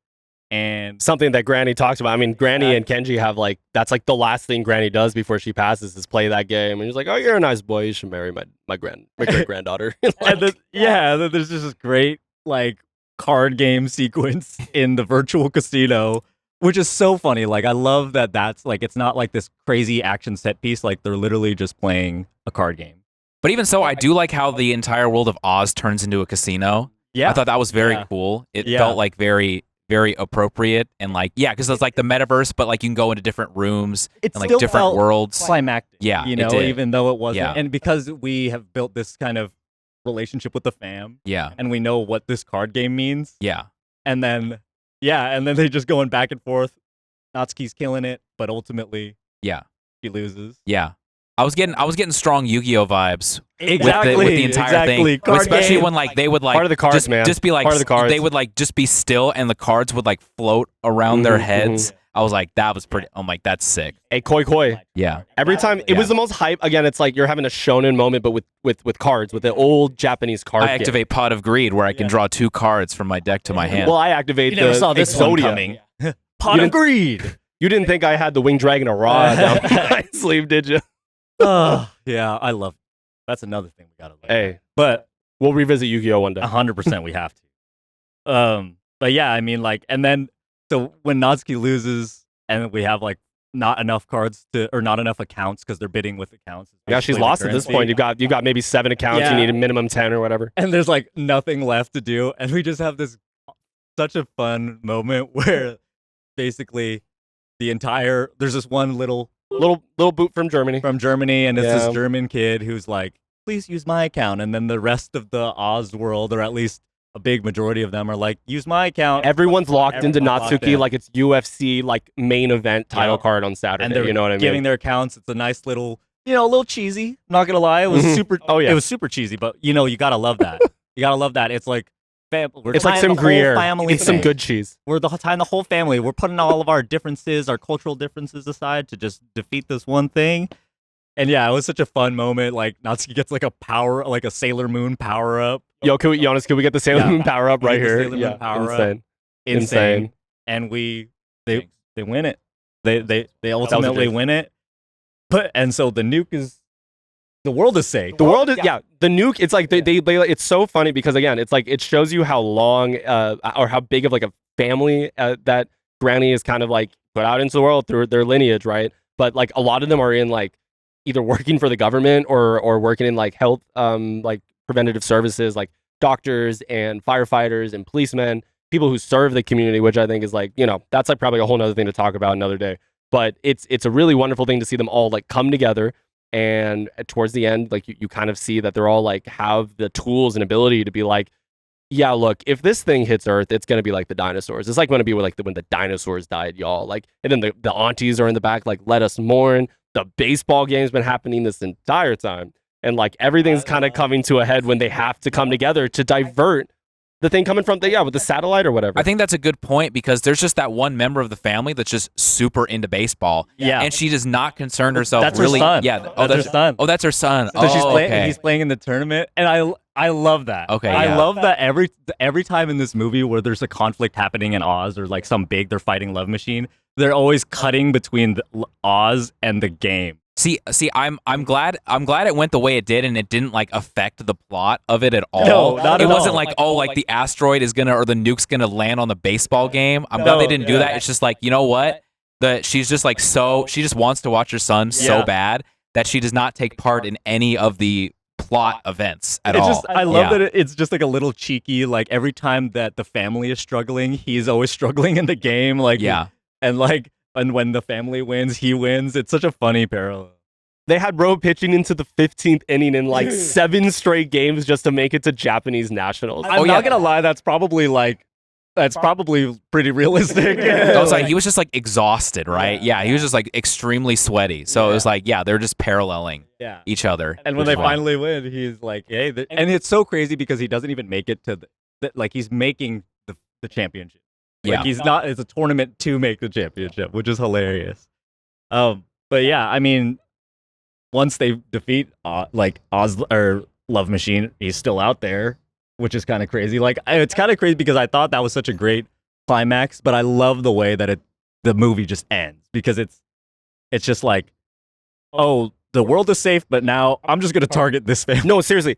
And something that Granny talks about. I mean, Granny and Kenji have like, that's like the last thing Granny does before she passes is play that game. And he's like, oh, you're a nice boy. You should marry my great granddaughter. Like, and then there's just this great like card game sequence in the virtual casino, which is so funny. Like, I love that that's like, it's not like this crazy action set piece. Like, they're literally just playing a card game. But even so, I do like how the entire world of Oz turns into a casino. Yeah. I thought that was very cool. It felt like very, very appropriate, and like, because it's like the metaverse, but like you can go into different rooms and like different worlds. Climactic, even though it wasn't. Yeah. And because we have built this kind of relationship with the fam, and we know what this card game means, and then they just going back and forth. Natsuki's killing it, but ultimately, she loses. Yeah. I was getting strong Yu-Gi-Oh vibes with the entire thing, especially when like they would like part of the cards, just be like part of the cards. They would like just be still, and the cards would like float around their heads. I was like, that was pretty. I'm like, that's sick. Hey, koi. Yeah. Every time it was the most hype. Again, it's like you're having a shonen moment, but with cards, with the old Japanese card. I activate Pot of Greed, where I can draw 2 cards from my deck to my hand. Well, I activate never saw this one coming. Pot of Greed. You didn't think I had the Winged Dragon of Ra down my sleeve, did you? Yeah, I love it. That's another thing we gotta learn. Hey, but we'll revisit Yu-Gi-Oh one day. 100% we have to. But yeah, I mean, like, and then so when Natsuki loses, and we have like not enough cards or not enough accounts because they're bidding with accounts. Yeah, she's lost at this point. You've got maybe 7 accounts. You need a minimum 10 or whatever. And there's like nothing left to do, and we just have such a fun moment where basically there's this one little boot from Germany, and it's this German kid who's like, please use my account, and then the rest of the Oz world, or at least a big majority of them, are like, use my account. Everyone's locked into Natsuki like it's UFC like main event title card on Saturday. And they're you know what I mean? Giving their accounts. It's a nice little, a little cheesy. Not gonna lie, it was super. It was super cheesy, but you gotta love that. You gotta love that. It's like. It's like some Gruyere. It's some good cheese. We're tying the whole family. We're putting all of our differences, our cultural differences aside to just defeat this one thing. And yeah, it was such a fun moment. Like, Natsuki gets like a Sailor Moon power up. Yo, Jonas, can we get the Sailor Moon power up right here? Sailor Moon power up. Insane. And they win it. They ultimately win it. And so the nuke is. The world is safe. The world is the nuke. It's like they it's so funny because again, it's like it shows you how long or how big of like a family that Granny is kind of like put out into the world through their lineage, right? But like a lot of them are in like either working for the government or working in like health like preventative services, like doctors and firefighters and policemen, people who serve the community, which I think is like, that's like probably a whole nother thing to talk about another day. But it's a really wonderful thing to see them all like come together. And towards the end, like you kind of see that they're all like have the tools and ability to be like, yeah, look, if this thing hits Earth, it's gonna be like the dinosaurs. It's like gonna be like when the dinosaurs died, y'all. Like, and then the aunties are in the back, like, let us mourn. The baseball game's been happening this entire time. and like everything's kind of coming to a head when they have to come together to divert the thing coming from with the satellite or whatever. I think that's a good point because there's just that one member of the family that's just super into baseball. Yeah. And she does not concern herself That's really. her son. Yeah. That's her son. Oh, that's her son. So she's playing. Okay. He's playing in the tournament, and I love that. Okay, I yeah. love that every time in this movie where there's a conflict happening in Oz or like they're fighting Love Machine, they're always cutting between Oz and the game. See, I'm glad it went the way it did and it didn't like affect the plot of it at all. No, not it at wasn't all. like the asteroid is gonna or the nuke's gonna land on the baseball game. I'm glad they didn't do that. It's just like, you know what? She's just like she just wants to watch her son so bad that she does not take part in any of the plot events at all. I love that it's just like a little cheeky, like every time that the family is struggling, he's always struggling in the game. Like and when the family wins, he wins. It's such a funny parallel. They had Bro pitching into the 15th inning in like 7 straight games just to make it to Japanese nationals. I'm not gonna lie, that's probably pretty realistic. I was like, he was just like exhausted, right? Yeah, he was just like extremely sweaty. So it was like, they're just paralleling each other. And when they finally win, he's like, hey, and it's so crazy because he doesn't even make it to like he's making the championship. Like he's not. It's a tournament to make the championship, which is hilarious. But yeah, I mean, once they defeat like Oz or Love Machine, he's still out there, which is kind of crazy. Like it's kind of crazy because I thought that was such a great climax, but I love the way that the movie just ends because it's just like, oh, the world is safe, but now I'm just gonna target this family. No, seriously,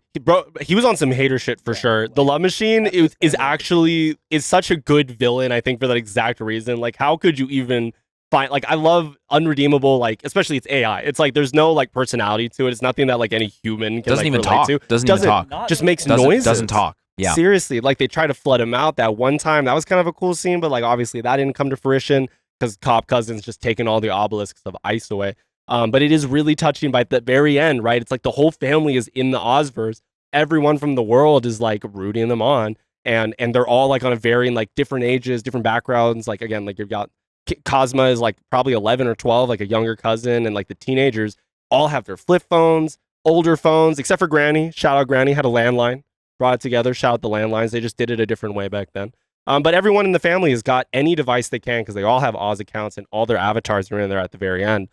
he was on some hater shit for sure. The Love Machine is such a good villain, I think, for that exact reason. Like, how could you even find? Like, I love unredeemable, like especially it's AI. It's like there's no like personality to it. It's nothing that like any human can doesn't even relate talk. to. Doesn't even talk. Just makes noises. Doesn't talk. Yeah. Seriously, like they try to flood him out that one time. That was kind of a cool scene, but like obviously that didn't come to fruition because Cop Cousin's just taking all the obelisks of ice away. But it is really touching by the very end, right? It's like the whole family is in the Ozverse. Everyone from the world is like rooting them on, and they're all like on a varying like different ages, different backgrounds. Like again, like you've got Cosma is like probably 11 or 12, like a younger cousin, and like the teenagers all have their flip phones, older phones, except for Granny. Shout out Granny, had a landline, brought it together. Shout out the landlines. They just did it a different way back then. But everyone in the family has got any device they can because they all have Oz accounts and all their avatars are in there at the very end.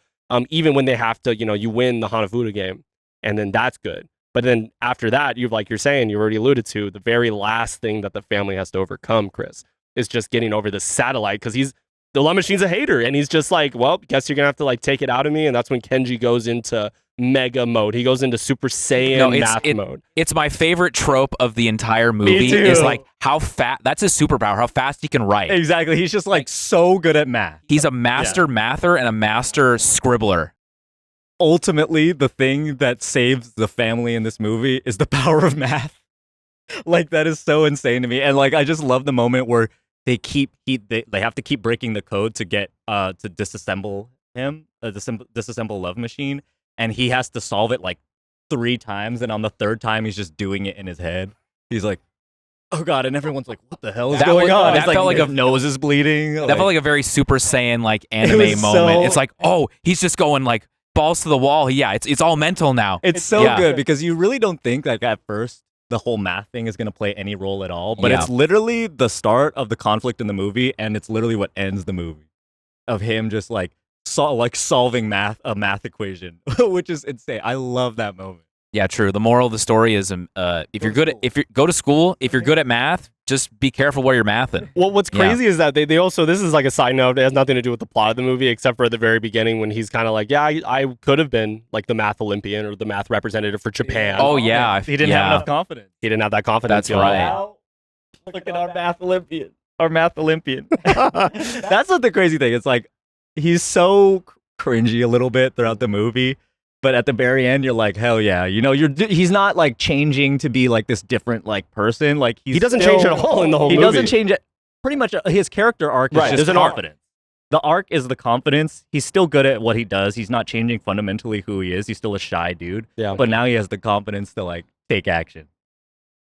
Even when they have to, you win the Hanafuda game, and then that's good. But then after that, you already alluded to, the very last thing that the family has to overcome, Chris, is just getting over the satellite because the Love Machine's a hater, and he's just like, well, guess you're gonna have to like take it out of me, and that's when Kenji goes into mega mode. He goes into Super Saiyan math mode. It's my favorite trope of the entire movie. Is like how fast. That's his superpower. How fast he can write. Exactly. He's just like so good at math. He's a master mather and a master scribbler. Ultimately, the thing that saves the family in this movie is the power of math. Like that is so insane to me, and like I just love the moment where they have to keep breaking the code to get to disassemble him, disassemble Love Machine. And he has to solve it like 3 times, and on the 3rd time, he's just doing it in his head. He's like, "Oh God!" And everyone's like, "What the hell is going on?" That felt like his nose is bleeding. That felt like a very Super Saiyan like anime moment. It's like, oh, he's just going like balls to the wall. Yeah, it's all mental now. It's so good because you really don't think like at first the whole math thing is going to play any role at all, but it's literally the start of the conflict in the movie, and it's literally what ends the movie of him just like. Solving a math equation, which is insane. I love that moment. Yeah, true. The moral of the story is, if you're go to school, if you're good at math, just be careful where you're mathing. Well, what's crazy is that they also, this is like a side note, it has nothing to do with the plot of the movie, except for at the very beginning when he's kind of like, I could have been like the math Olympian or the math representative for Japan. Oh yeah, he didn't have enough confidence. He didn't have that confidence. That's right. Now, look at our math Olympian. That's not the crazy thing. It's like he's so cringy a little bit throughout the movie, but at the very end you're like, hell yeah, he's not like changing to be like this different like person. Like he doesn't change at all in the whole movie. He doesn't change it. Pretty much his character arc is just confidence. The arc is the confidence. He's still good at what he does. He's not changing fundamentally who he is. He's still a shy dude. Yeah. But now he has the confidence to like take action.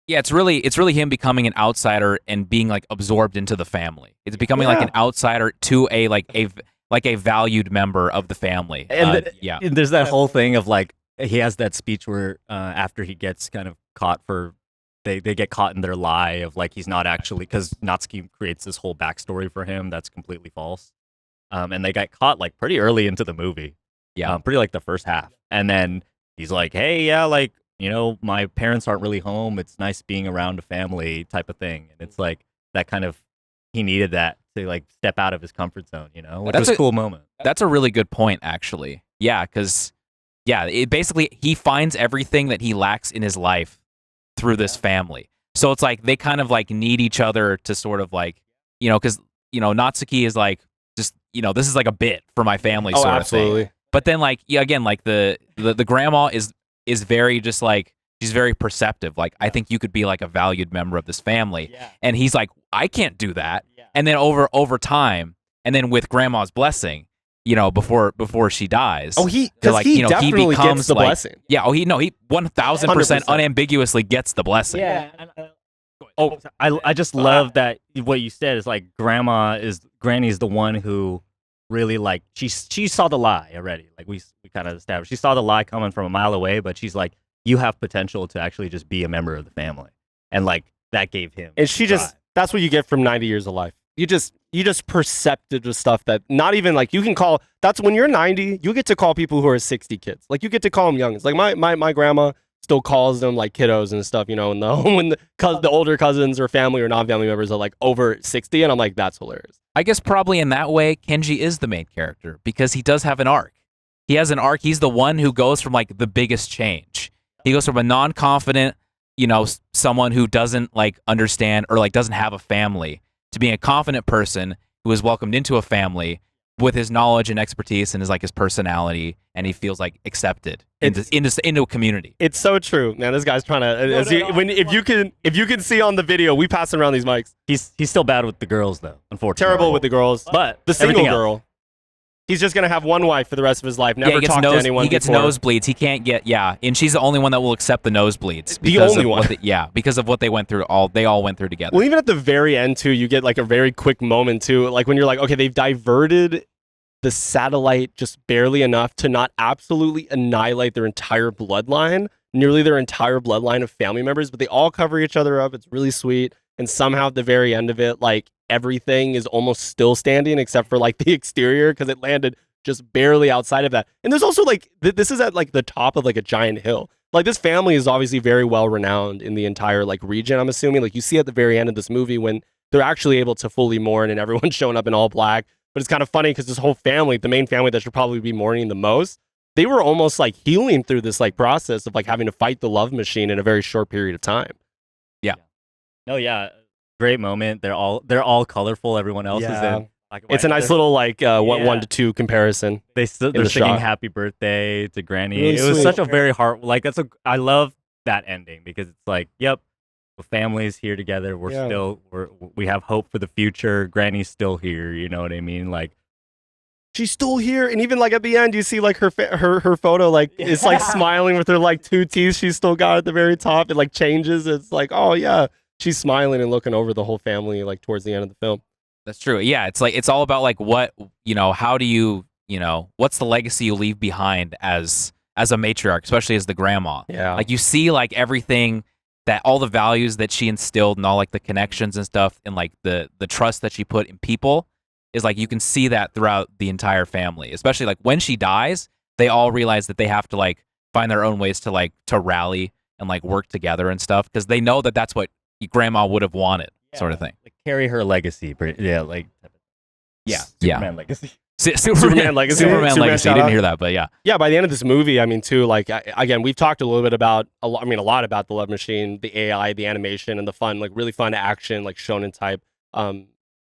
Yeah, it's really him becoming an outsider and being like absorbed into the family. It's becoming like an outsider to a valued member of the family. And, and there's that whole thing of like he has that speech where after he gets kind of caught for they get caught in their lie of like he's not actually, because Natsuki creates this whole backstory for him that's completely false. And they got caught like pretty early into the movie. Yeah. Pretty like the first half. And then he's like, hey, yeah, like, you know, my parents aren't really home. It's nice being around a family type of thing. And it's like that kind of, he needed that to like step out of his comfort zone, you know, which was a cool moment. That's a really good point, actually. Yeah, because, yeah, it basically, he finds everything that he lacks in his life through this family. So it's like they kind of like need each other to sort of like, you know, because, you know, Natsuki is like, just, you know, this is like a bit for my family sort of thing. But then like, yeah, again, like the grandma is very just like, she's very perceptive. Like, I think you could be like a valued member of this family. Yeah. And he's like, I can't do that. Yeah. And then over time, and then with grandma's blessing, you know, before she dies. Oh, because like, he definitely gets the blessing. Yeah. Oh, he 1000% unambiguously gets the blessing. Yeah. I just love that what you said is like Granny's the one who really like she saw the lie already. Like we kind of established, she saw the lie coming from a mile away, but she's like, you have potential to actually just be a member of the family, and like that gave him. And she just that's what you get from 90 years of life. You just percepted the stuff that not even like you can call. That's when you're 90, you get to call people who are 60 kids. Like you get to call them youngins. Like my grandma still calls them like kiddos and stuff, you know, in the home when the older cousins or family or non-family members are like over 60, and I'm like, that's hilarious. I guess probably in that way, Kenji is the main character because he does have an arc. He has an arc. He's the one who goes from like the biggest change. He goes from a non-confident, you know, someone who doesn't like understand or like doesn't have a family to being a confident person who is welcomed into a family with his knowledge and expertise and his personality, and he feels like accepted into a community. It's so true, man. This guy's trying to. If you can see on the video, we passing around these mics. He's still bad with the girls though, unfortunately. Terrible with the girls, but the single girl. He's just gonna have one wife for the rest of his life. Never talk to anyone. He gets nosebleeds. He can't get and she's the only one that will accept the nosebleeds. The only one. Because of what they went through. They all went through together. Well, even at the very end too, you get like a very quick moment too, like when you're like, okay, they've diverted the satellite just barely enough to not absolutely annihilate their entire bloodline, nearly their entire bloodline of family members, but they all cover each other up. It's really sweet. And somehow at the very end of it, like everything is almost still standing except for like the exterior because it landed just barely outside of that. And there's also like, this is at like the top of like a giant hill. Like this family is obviously very well renowned in the entire like region, I'm assuming. Like you see at the very end of this movie when they're actually able to fully mourn and everyone's showing up in all black. But it's kind of funny because this whole family, the main family that should probably be mourning the most, they were almost like healing through this like process of like having to fight the love machine in a very short period of time. Yeah. No, yeah. Great moment. They're all colorful. Everyone else is in. It's a nice little like 1 to 2 comparison. They're singing happy birthday to Granny. Really it was sweet. such a very I love that ending because it's like, yep, the family's here together. We have hope for the future. Granny's still here. You know what I mean? Like she's still here, and even like at the end, you see like her photo like it's like smiling with her like 2 teeth she's still got at the very top. It like changes. It's like, oh yeah, she's smiling and looking over the whole family like towards the end of the film. That's true. Yeah, it's like it's all about like what, you know, how do you, you know, what's the legacy you leave behind as a matriarch, especially as the grandma. Yeah, like you see like everything, that all the values that she instilled and all like the connections and stuff and like the trust that she put in people is like you can see that throughout the entire family, especially like when she dies, they all realize that they have to like find their own ways to rally and like work together and stuff because they know that that's what grandma would have wanted, sort of thing. Like carry her legacy, Superman legacy. Superman legacy. Superman legacy. You didn't hear that, but yeah. Yeah, by the end of this movie, I mean, too, like, again, we've talked a little bit about, a lot about the Love Machine, the AI, the animation, and the fun, like, really fun action, like, shonen type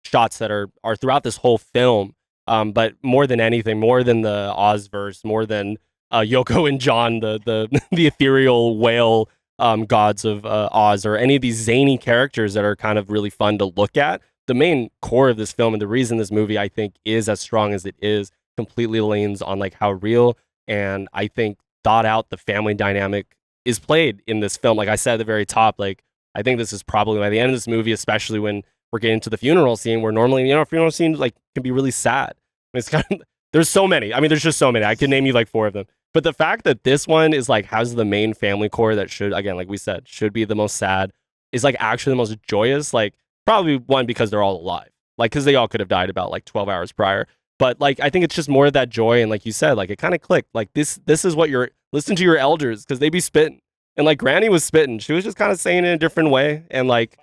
shots that are throughout this whole film. But more than anything, more than the Ozverse, more than Yoko and John, the ethereal whale gods of Oz, or any of these zany characters that are kind of really fun to look at. The main core of this film and the reason this movie I think is as strong as it is completely leans on like how real and I think thought out the family dynamic is played in this film. Like I said at the very top, like I think this is probably by the end of this movie, especially when we're getting to the funeral scene, where normally, you know, funeral scenes like can be really sad. It's kind of, there's so many. I mean, there's just so many. I could name you like 4 of them. But the fact that this one is like has the main family core that should, again, like we said, should be the most sad, is like actually the most joyous. Like probably one because they're all alive, like because they all could have died about like 12 hours prior. But like I think it's just more of that joy, and like you said, like it kind of clicked. Like this is what you're listen to your elders because they be spitting, and like Granny was spitting. She was just kind of saying it in a different way, and like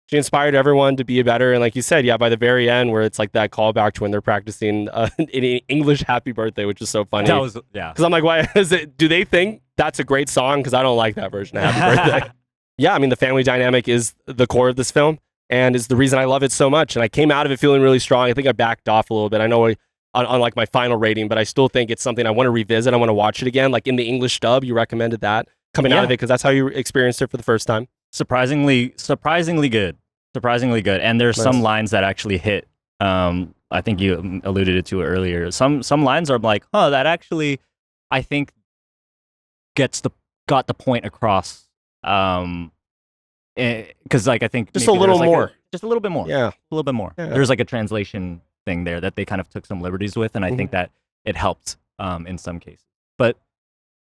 she inspired everyone to be better. And like you said, yeah, by the very end where it's like that callback to when they're practicing in English Happy Birthday, which is so funny. That was, yeah. Because I'm like, why is it? Do they think that's a great song? Because I don't like that version of Happy Birthday. Yeah, I mean, the family dynamic is the core of this film and is the reason I love it so much. And I came out of it feeling really strong. I think I backed off a little bit. I know on like my final rating, but I still think it's something I want to revisit. I want to watch it again. Like in the English dub, you recommended that coming out of it because that's how you experienced it for the first time. Surprisingly good. Surprisingly good. And there's some lines that actually hit. I think you alluded to it earlier. Some lines are like, oh, that actually, I think, got the point across. Because like I think just a little more, just a little bit more. Yeah, a little bit more. Yeah. There's like a translation thing there that they kind of took some liberties with, and I think that it helped in some cases. But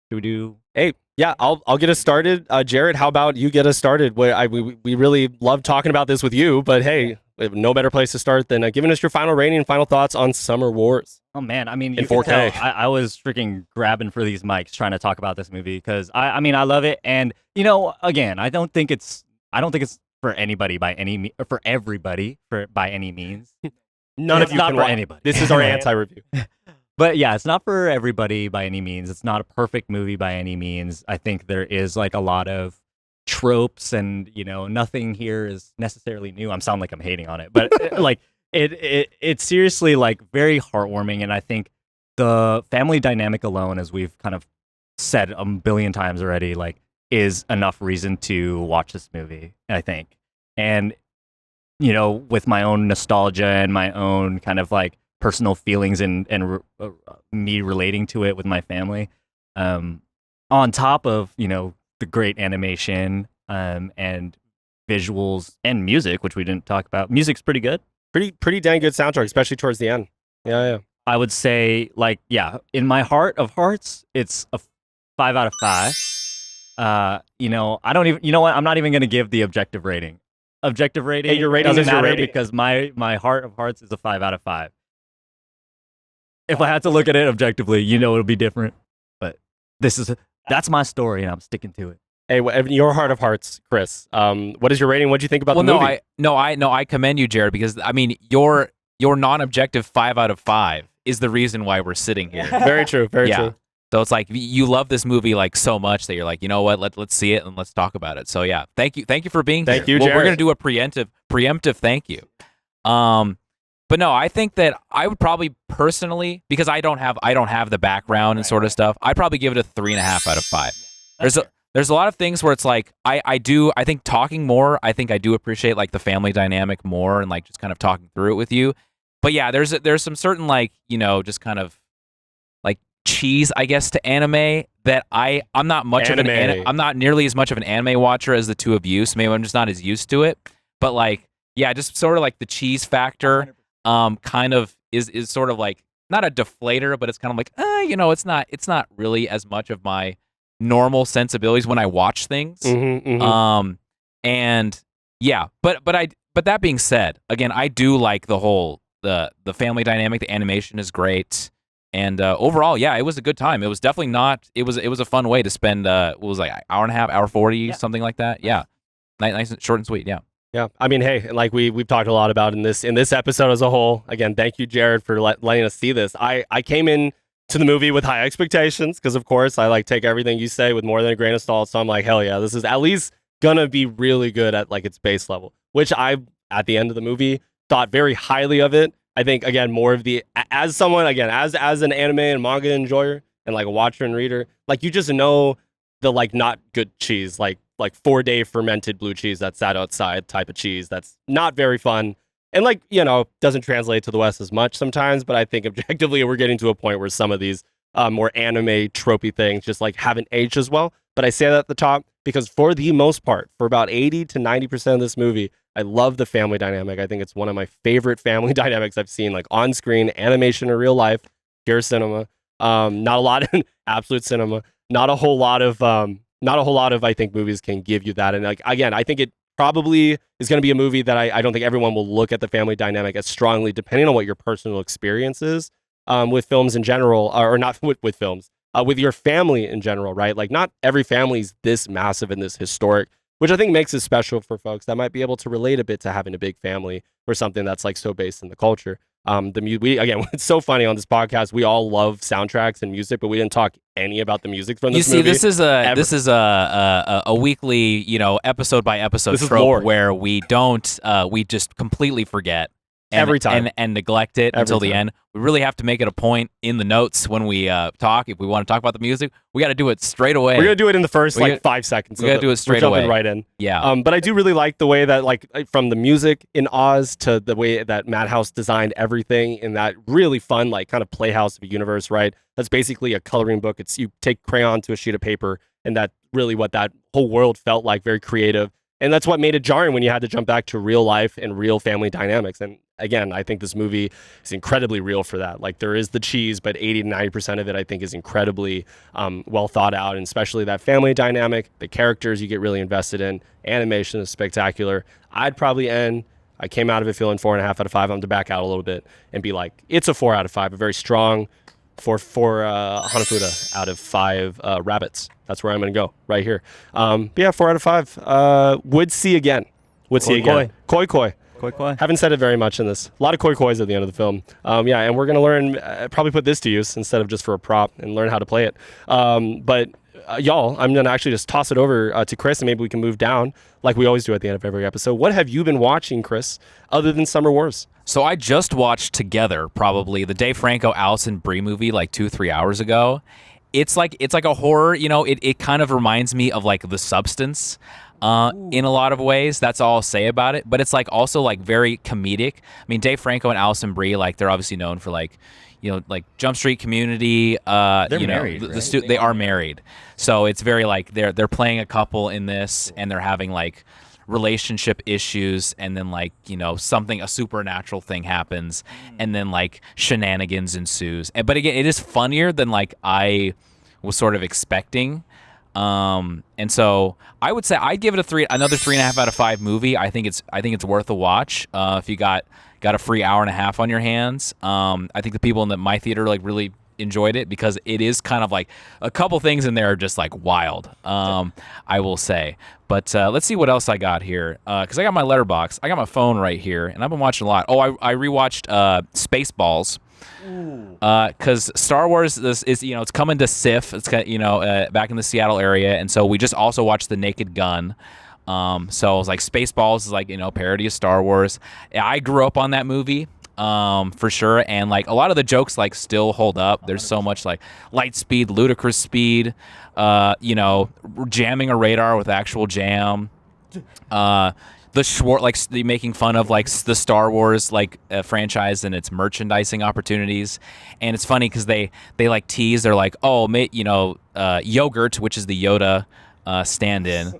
should we do? Hey, yeah, I'll get us started. Jared, how about you get us started? We really love talking about this with you, but hey, we have no better place to start than giving us your final rating and final thoughts on Summer Wars. Oh man, I mean, in 4K. I was freaking grabbing for these mics trying to talk about this movie because I mean I love it, and you know, again, I don't think it's for anybody by any by any means. None of you not can for watch. Anybody. This is our anti-review. But yeah, it's not for everybody by any means. It's not a perfect movie by any means. I think there is like a lot of tropes, and you know, nothing here is necessarily new. I'm sounding like I'm hating on it, but like it's seriously like very heartwarming, and I think the family dynamic alone, as we've kind of said a billion times already, like is enough reason to watch this movie, I think. And you know, with my own nostalgia and my own kind of like personal feelings and me relating to it with my family, on top of, you know, the great animation and visuals and music, which we didn't talk about. Music's pretty good. Pretty dang good soundtrack, especially towards the end. Yeah. I would say, like, yeah, in my heart of hearts, it's a 5 out of 5. You know, I don't even, you know what? I'm not even going to give the objective rating. Objective rating. Hey, your rating doesn't is your matter rating. because my heart of hearts is a 5 out of 5. If I had to look at it objectively, you know, it'll be different. But that's my story, and I'm sticking to it. Hey, your heart of hearts, Chris. What is your rating? What do you think about the movie? I commend you, Jared, because I mean, your non-objective 5 out of 5 is the reason why we're sitting here. Very true. Very true. So it's like you love this movie like so much that you're like, you know what? Let's see it and let's talk about it. So yeah, thank you for being here. Thank you, well, Jared. We're gonna do a preemptive thank you. But no, I think that I would probably personally, because I don't have the background and sort of stuff, I'd probably give it a 3.5 out of 5. There's a lot of things where it's like I think talking more, I think I do appreciate like the family dynamic more and like just kind of talking through it with you. But yeah, there's some certain like, you know, just kind of like cheese, I guess, to anime that I'm not much of I'm not nearly as much of an anime watcher as the two of you, so maybe I'm just not as used to it. But like, yeah, just sort of like the cheese factor kind of is sort of like not a deflator, but it's kind of like, you know, it's not really as much of my normal sensibilities when I watch things. And yeah, but that being said, again, I do like the whole the family dynamic. The animation is great, and overall, yeah, it was a good time. It was definitely not. It was a fun way to spend. What was it, like hour and a half, hour 40, something like that. Yeah, nice, short and sweet. Yeah. Yeah, I mean, hey, like we've talked a lot about in this episode as a whole. Again, thank you, Jared, for letting us see this. I came in to the movie with high expectations because, of course, I like take everything you say with more than a grain of salt. So I'm like, hell yeah, this is at least gonna be really good at like its base level. Which I, at the end of the movie, thought very highly of it. I think again, more of the as someone again as an anime and manga enjoyer and like a watcher and reader, like you just know the like not good cheese, like 4-day fermented blue cheese that sat outside type of cheese that's not very fun and like, you know, doesn't translate to the West as much sometimes. But I think objectively we're getting to a point where some of these more anime tropey things just like haven't aged as well. But I say that at the top because for the most part, for about 80 to 90% of this movie, I love the family dynamic. I think it's one of my favorite family dynamics I've seen, like on screen, animation or real life, pure cinema. Not a lot in absolute cinema. Not a whole lot of I think movies can give you that. And like again, I think it probably is going to be a movie that I don't think everyone will look at the family dynamic as strongly, depending on what your personal experience is with films in general, or not with films, with your family in general, right? Like not every family is this massive and this historic, which I think makes it special for folks that might be able to relate a bit to having a big family or something that's like so based in the culture. It's so funny on this podcast. We all love soundtracks and music, but we didn't talk any about the music from this movie. This is a weekly, episode by episode trope where we don't we just completely forget every time and neglect it until the end. We really have to make it a point in the notes when we talk. If we want to talk about the music, we got to do it straight away. We're gonna do it in the first 5 seconds. We got to do it straight away. Right in. Yeah. But I do really like the way that from the music in Oz to the way that Madhouse designed everything in that really fun kind of playhouse of a universe. Right. That's basically a coloring book. It's you take crayon to a sheet of paper, and that really what that whole world felt like. Very creative. And that's what made it jarring when you had to jump back to real life and real family dynamics. And again, I think this movie is incredibly real for that. Like there is the cheese, but 80 to 90% of it, I think, is incredibly well thought out. And especially that family dynamic, the characters you get really invested in. Animation is spectacular. I came out of it feeling 4.5 out of 5. I'm going to back out a little bit and be like, it's a 4 out of 5, a very strong for Hanafuda out of 5 rabbits. That's where I'm going to go right here. But yeah, 4 out of 5. Would see again. Koi Koi. Haven't said it very much in this. A lot of Koi Kois at the end of the film. And we're going to learn, probably put this to use instead of just for a prop and learn how to play it. But y'all, I'm going to actually just toss it over to Chris and maybe we can move down like we always do at the end of every episode. What have you been watching, Chris, other than Summer Wars? So I just watched Together, probably the Dave Franco, Allison Brie movie 2-3 hours ago. It's like a horror, it kind of reminds me of The Substance in a lot of ways. That's all I'll say about it. But it's also very comedic. I mean, Dave Franco and Allison Brie, they're obviously known for Jump Street, Community. They're married. Right? They are married. So it's very they're playing a couple in this, and they're having relationship issues, and then a supernatural thing happens, and then shenanigans ensues. But again, it is funnier than I was sort of expecting. And so I would say I'd give it another 3.5 out of 5 movie. I think it's worth a watch. If you got a free hour and a half on your hands. I think the people in my theater really enjoyed it because it is kind of a couple things in there are just wild. I will say. But let's see what else I got here. Because I got my letterbox. I got my phone right here, and I've been watching a lot. Oh, I rewatched Spaceballs. Because Star Wars is it's coming to SIFF. It's back in the Seattle area, and so we just also watched The Naked Gun. So I was Spaceballs is parody of Star Wars. I grew up on that movie. For sure, and a lot of the jokes still hold up. There's so much light speed, ludicrous speed, jamming a radar with actual jam. The Schwartz, making fun of the Star Wars franchise and its merchandising opportunities, and it's funny because they tease. They're yogurt, which is the Yoda stand-in.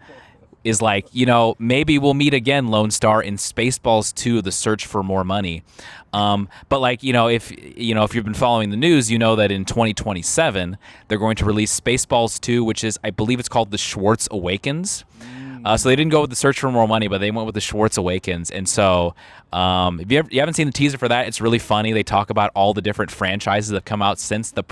Is maybe we'll meet again, Lone Star, in Spaceballs 2: The Search for More Money. But if you've been following the news, that in 2027 they're going to release Spaceballs 2, which is, I believe it's called The Schwartz Awakens. So they didn't go with The Search for More Money, but they went with The Schwartz Awakens. And so if you haven't seen the teaser for that, it's really funny. They talk about all the different franchises that have come out since the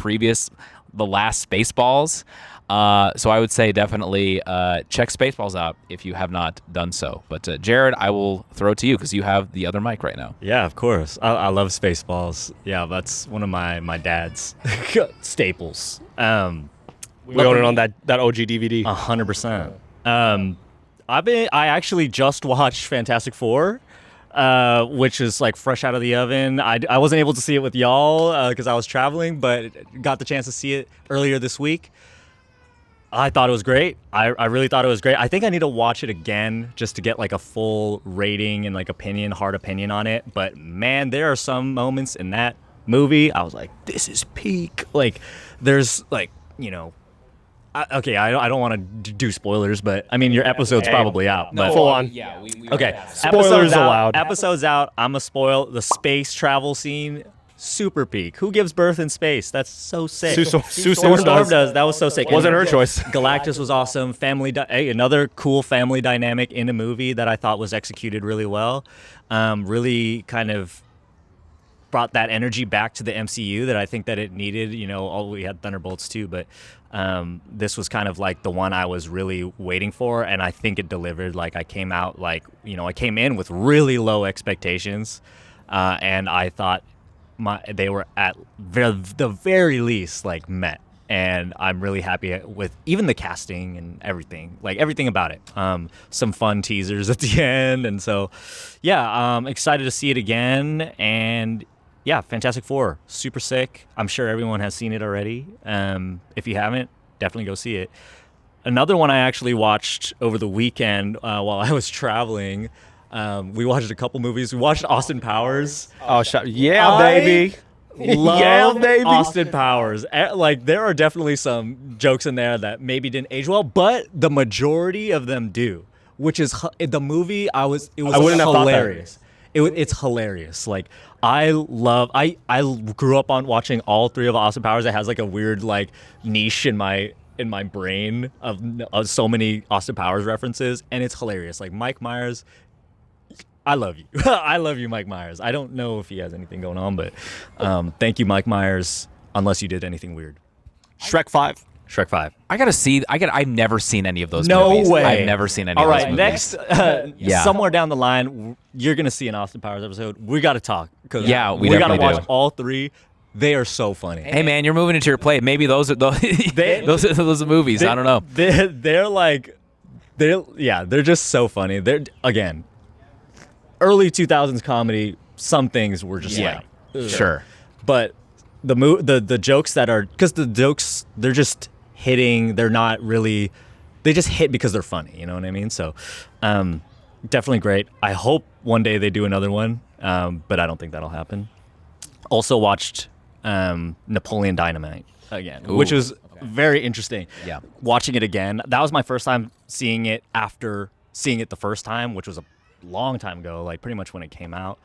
last Spaceballs. So I would say definitely check Spaceballs out if you have not done so. But Jared, I will throw it to you because you have the other mic right now. Yeah, of course. I love Spaceballs. Yeah, that's one of my dad's staples. We own it on that OG DVD. 100%. I actually just watched Fantastic Four. Which is fresh out of the oven. I wasn't able to see it with y'all because I was traveling, but got the chance to see it earlier this week. I thought it was great. I really thought it was great. I think I need to watch it again just to get a full rating and hard opinion on it. But man, there are some moments in that movie I was this is peak. There's okay, I don't want to do spoilers, but I mean your episode's probably out. No, but full on. Yeah. We okay, spoilers allowed. Episode's out. I'm gonna spoil the space travel scene. super peak. Who gives birth in space? That's so sick. Sue Storm does. does. That was so sick. Wasn't her choice. Galactus was awesome. Hey, another cool family dynamic in a movie that I thought was executed really well. Really kind of brought that energy back to the MCU that I think that it needed. We had Thunderbolts too, but this was kind of like the one I was really waiting for, and I think it delivered. Like I came in with really low expectations, and I thought they were at the very least like met, and I'm really happy with even the casting and everything about it. Some fun teasers at the end, and so yeah, excited to see it again. And yeah, Fantastic Four, super sick. I'm sure everyone has seen it already. If you haven't, definitely go see it. Another one I actually watched over the weekend while I was traveling. We watched a couple movies. We watched Austin Powers. Oh, baby. Love Austin Powers. Like, there are definitely some jokes in there that maybe didn't age well, but the majority of them do, which is the movie. It was hilarious. It's hilarious. Like, I grew up on watching all three of Austin Powers. It has like a weird like niche in my brain of so many Austin Powers references, and it's hilarious. Like Mike Myers, I love you. I love you, Mike Myers. I don't know if he has anything going on, but thank you, Mike Myers, unless you did anything weird. Shrek 5. I've never seen any of those no movies. Way. I've never seen any All of those right, movies. next, somewhere down the line, you're going to see an Austin Powers episode. We got to talk. We got to watch do. all three. They are so funny. Hey, man, you're moving into your plate. Maybe those are those are movies. I don't know. They're just so funny. They're, again, early 2000s comedy. Some things were just sure. But the jokes that are, because the jokes, they're just hitting. They're not really, they just hit because they're funny. You know what I mean? So definitely great. I hope one day they do another one, but I don't think that'll happen. Also watched Napoleon Dynamite again, which was very interesting. Yeah. Watching it again. That was my first time seeing it after seeing it the first time, which was a long time ago, like pretty much when it came out.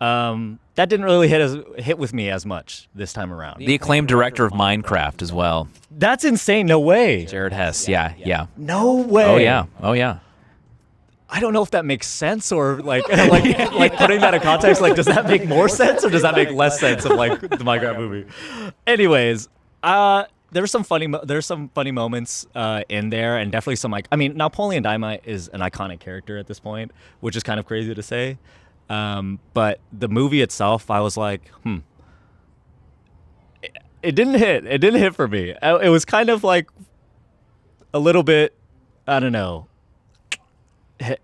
That didn't really hit with me as much this time around. The acclaimed director of Minecraft as well. That's insane. No way. Jared Hess. Yeah. No way. Oh yeah. I don't know if that makes sense or like putting that in context. Like, does that make more sense or does that make less sense of like the Minecraft movie? Anyways, there's some funny moments in there, and definitely some like, I mean, Napoleon Dynamite is an iconic character at this point, which is kind of crazy to say. But the movie itself, I was like, it didn't hit. It didn't hit for me. It was kind of like a little bit, I don't know.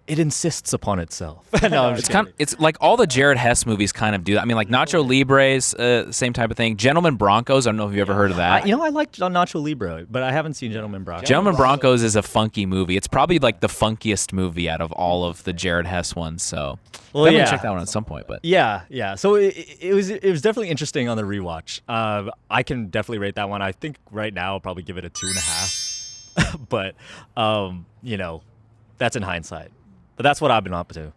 It insists upon itself. No, it's like all the Jared Hess movies kind of do that. I mean, like Nacho Libre's same type of thing. Gentlemen Broncos. I don't know if you've ever heard of that. I liked Nacho Libre, but I haven't seen Gentlemen Broncos. Gentlemen Broncos is a funky movie. It's probably like the funkiest movie out of all of the Jared Hess ones. So definitely check that one at some point. But yeah. So it was definitely interesting on the rewatch. I can definitely rate that one. I think right now I'll probably give it a 2.5. But that's in hindsight. But that's what I've been up to.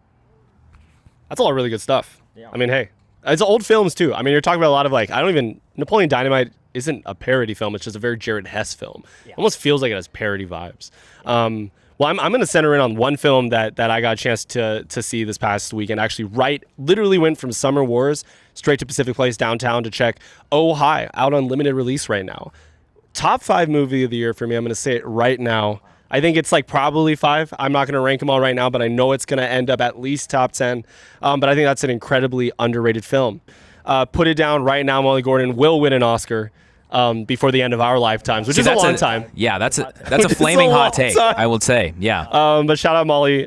That's all really good stuff. Yeah. I mean, hey, it's old films too. I mean, you're talking about a lot of like, Napoleon Dynamite isn't a parody film. It's just a very Jared Hess film. Yeah. Almost feels like it has parody vibes. Well, I'm going to center in on one film that I got a chance to see this past weekend. Actually, literally went from Summer Wars straight to Pacific Place downtown to check Oh Hi, out on limited release right now. Top 5 movie of the year for me. I'm going to say it right now. I think it's like probably 5. I'm not going to rank them all right now, but I know it's going to end up at least top 10. But I think that's an incredibly underrated film. Put it down right now, Molly Gordon will win an Oscar before the end of our lifetimes, which is a long time. Yeah, that's a flaming hot take, I would say. Yeah. But shout out Molly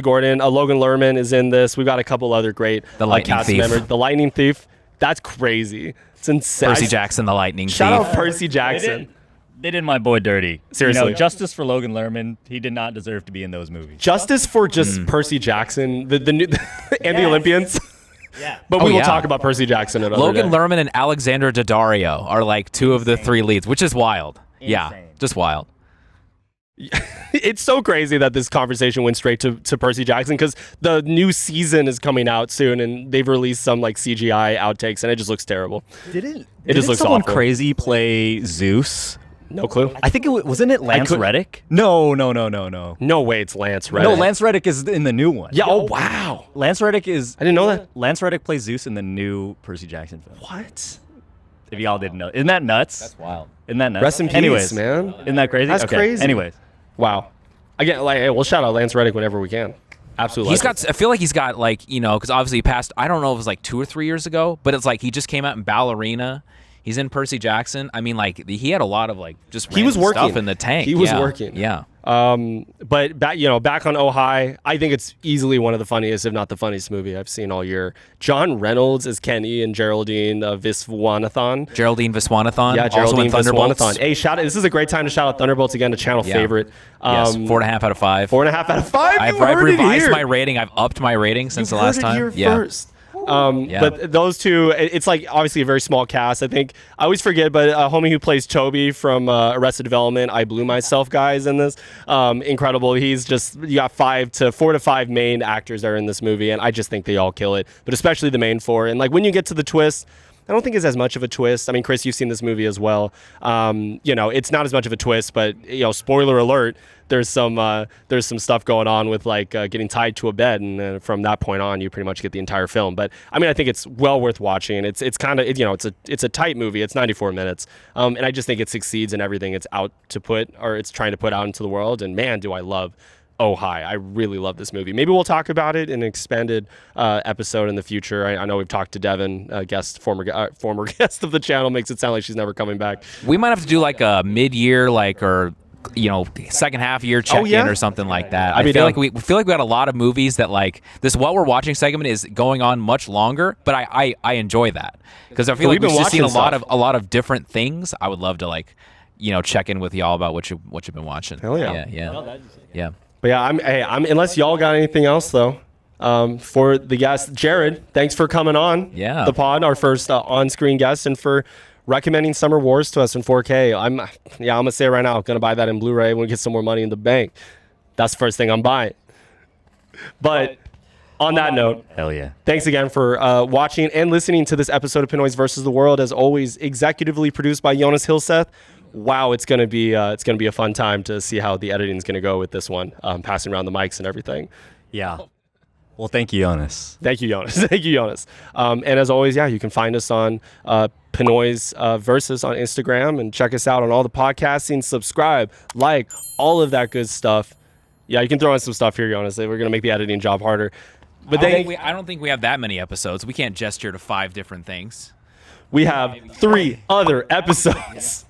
Gordon. Logan Lerman is in this. We've got a couple other great cast members. The Lightning Thief. That's crazy. It's insane. Percy Jackson, the Lightning Thief. Shout out Percy Jackson. They did my boy dirty. Seriously. Justice for Logan Lerman. He did not deserve to be in those movies. Justice for just Percy Jackson, the new and the Olympians. Yeah. But we will talk about Percy Jackson another Logan day. Lerman and Alexander Daddario are like 2 of the 3 leads, which is wild. Insane. Yeah, just wild. It's so crazy that this conversation went straight to Percy Jackson because the new season is coming out soon and they've released some like CGI outtakes and it just looks terrible. It just looks someone awful. crazy play Zeus? No clue. I think wasn't it Lance Reddick? No. No way, it's Lance Reddick. No, Lance Reddick is in the new one. Yeah. Oh wow. Lance Reddick is. I didn't know that. Lance Reddick plays Zeus in the new Percy Jackson film. What? If y'all didn't know, isn't that nuts? That's wild. Isn't that nuts? Rest in peace, Anyways, man. Isn't that crazy? That's Okay. crazy. Anyways, Wow. Again, like, hey, we'll shout out Lance Reddick whenever we can. Absolutely. I feel like he's got like, because obviously he passed, I don't know if it was like 2 or 3 years ago, but it's like he just came out in Ballerina. He's in Percy Jackson. I mean, like he had a lot of like just He was working stuff in the tank. He was working. Yeah. But back on Oh Hi, I think it's easily one of the funniest, if not the funniest movie I've seen all year. John Reynolds as Kenny and Geraldine Viswanathan. Geraldine Viswanathan. Yeah, Geraldine also in Thunderbolts. Viswanathan. Hey, this is a great time to shout out Thunderbolts again, a channel favorite. Yes, 4.5 out of 5. 4.5 out of 5. I've revised my rating. I've upped my rating since the last time. First. But those two, it's like obviously a very small cast. I think I always forget, but a homie who plays Toby from Arrested Development, I Blew Myself guys in this. Incredible. He's just, you got 4 to 5 main actors that are in this movie, and I just think they all kill it, but especially the main 4. And like when you get to the twist, I don't think it's as much of a twist. I mean, Chris, you've seen this movie as well. It's not as much of a twist, but spoiler alert, there's some stuff going on with like getting tied to a bed, and from that point on, you pretty much get the entire film. But I mean, I think it's well worth watching. It's kind of it's a tight movie. It's 94 minutes, and I just think it succeeds in everything it's out to put, or it's trying to put out into the world. And man, do I love Oh Hi. I really love this movie. Maybe we'll talk about it in an expanded episode in the future. I know we've talked to Devin, former guest of the channel. Makes it sound like she's never coming back. We might have to do like a mid-year, or second half year check-in or something like that. I feel like we got a lot of movies that like this What We're Watching segment is going on much longer, but I enjoy that because I feel like we've just seen a lot of different things. I would love to check in with y'all about what you've been watching. Hell yeah. Yeah. But yeah, I'm unless y'all got anything else though. For the guest, Jared, thanks for coming on the pod, our first on-screen guest, and for recommending Summer Wars to us in 4K. I'm gonna say it right now, I'm gonna buy that in Blu-ray when we get some more money in the bank. That's the first thing I'm buying. But on that note, hell yeah. Thanks again for watching and listening to this episode of Pinoys versus the World. As always, executively produced by Jonas Hyllseth. Wow, it's gonna be a fun time to see how the editing is gonna go with this one, passing around the mics and everything. Yeah. Well, thank you, Jonas. Thank you, Jonas. Thank you, Jonas. And as always, you can find us on Pinoys Versus on Instagram, and check us out on all the podcasting. Subscribe, like, all of that good stuff. Yeah, you can throw in some stuff here, Jonas. We're gonna make the editing job harder. But I don't think we have that many episodes. We can't gesture to 5 different things. We have 3 other episodes.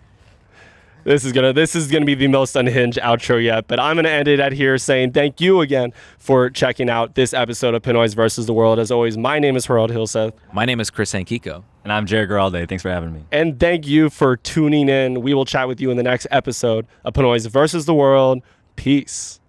This is gonna be the most unhinged outro yet, but I'm gonna end it at here saying thank you again for checking out this episode of Pinoys versus the World. As always, my name is Harald Hyllseth. My name is Chris Angkico. And I'm Jared Garalde. Thanks for having me. And thank you for tuning in. We will chat with you in the next episode of Pinoys versus the World. Peace.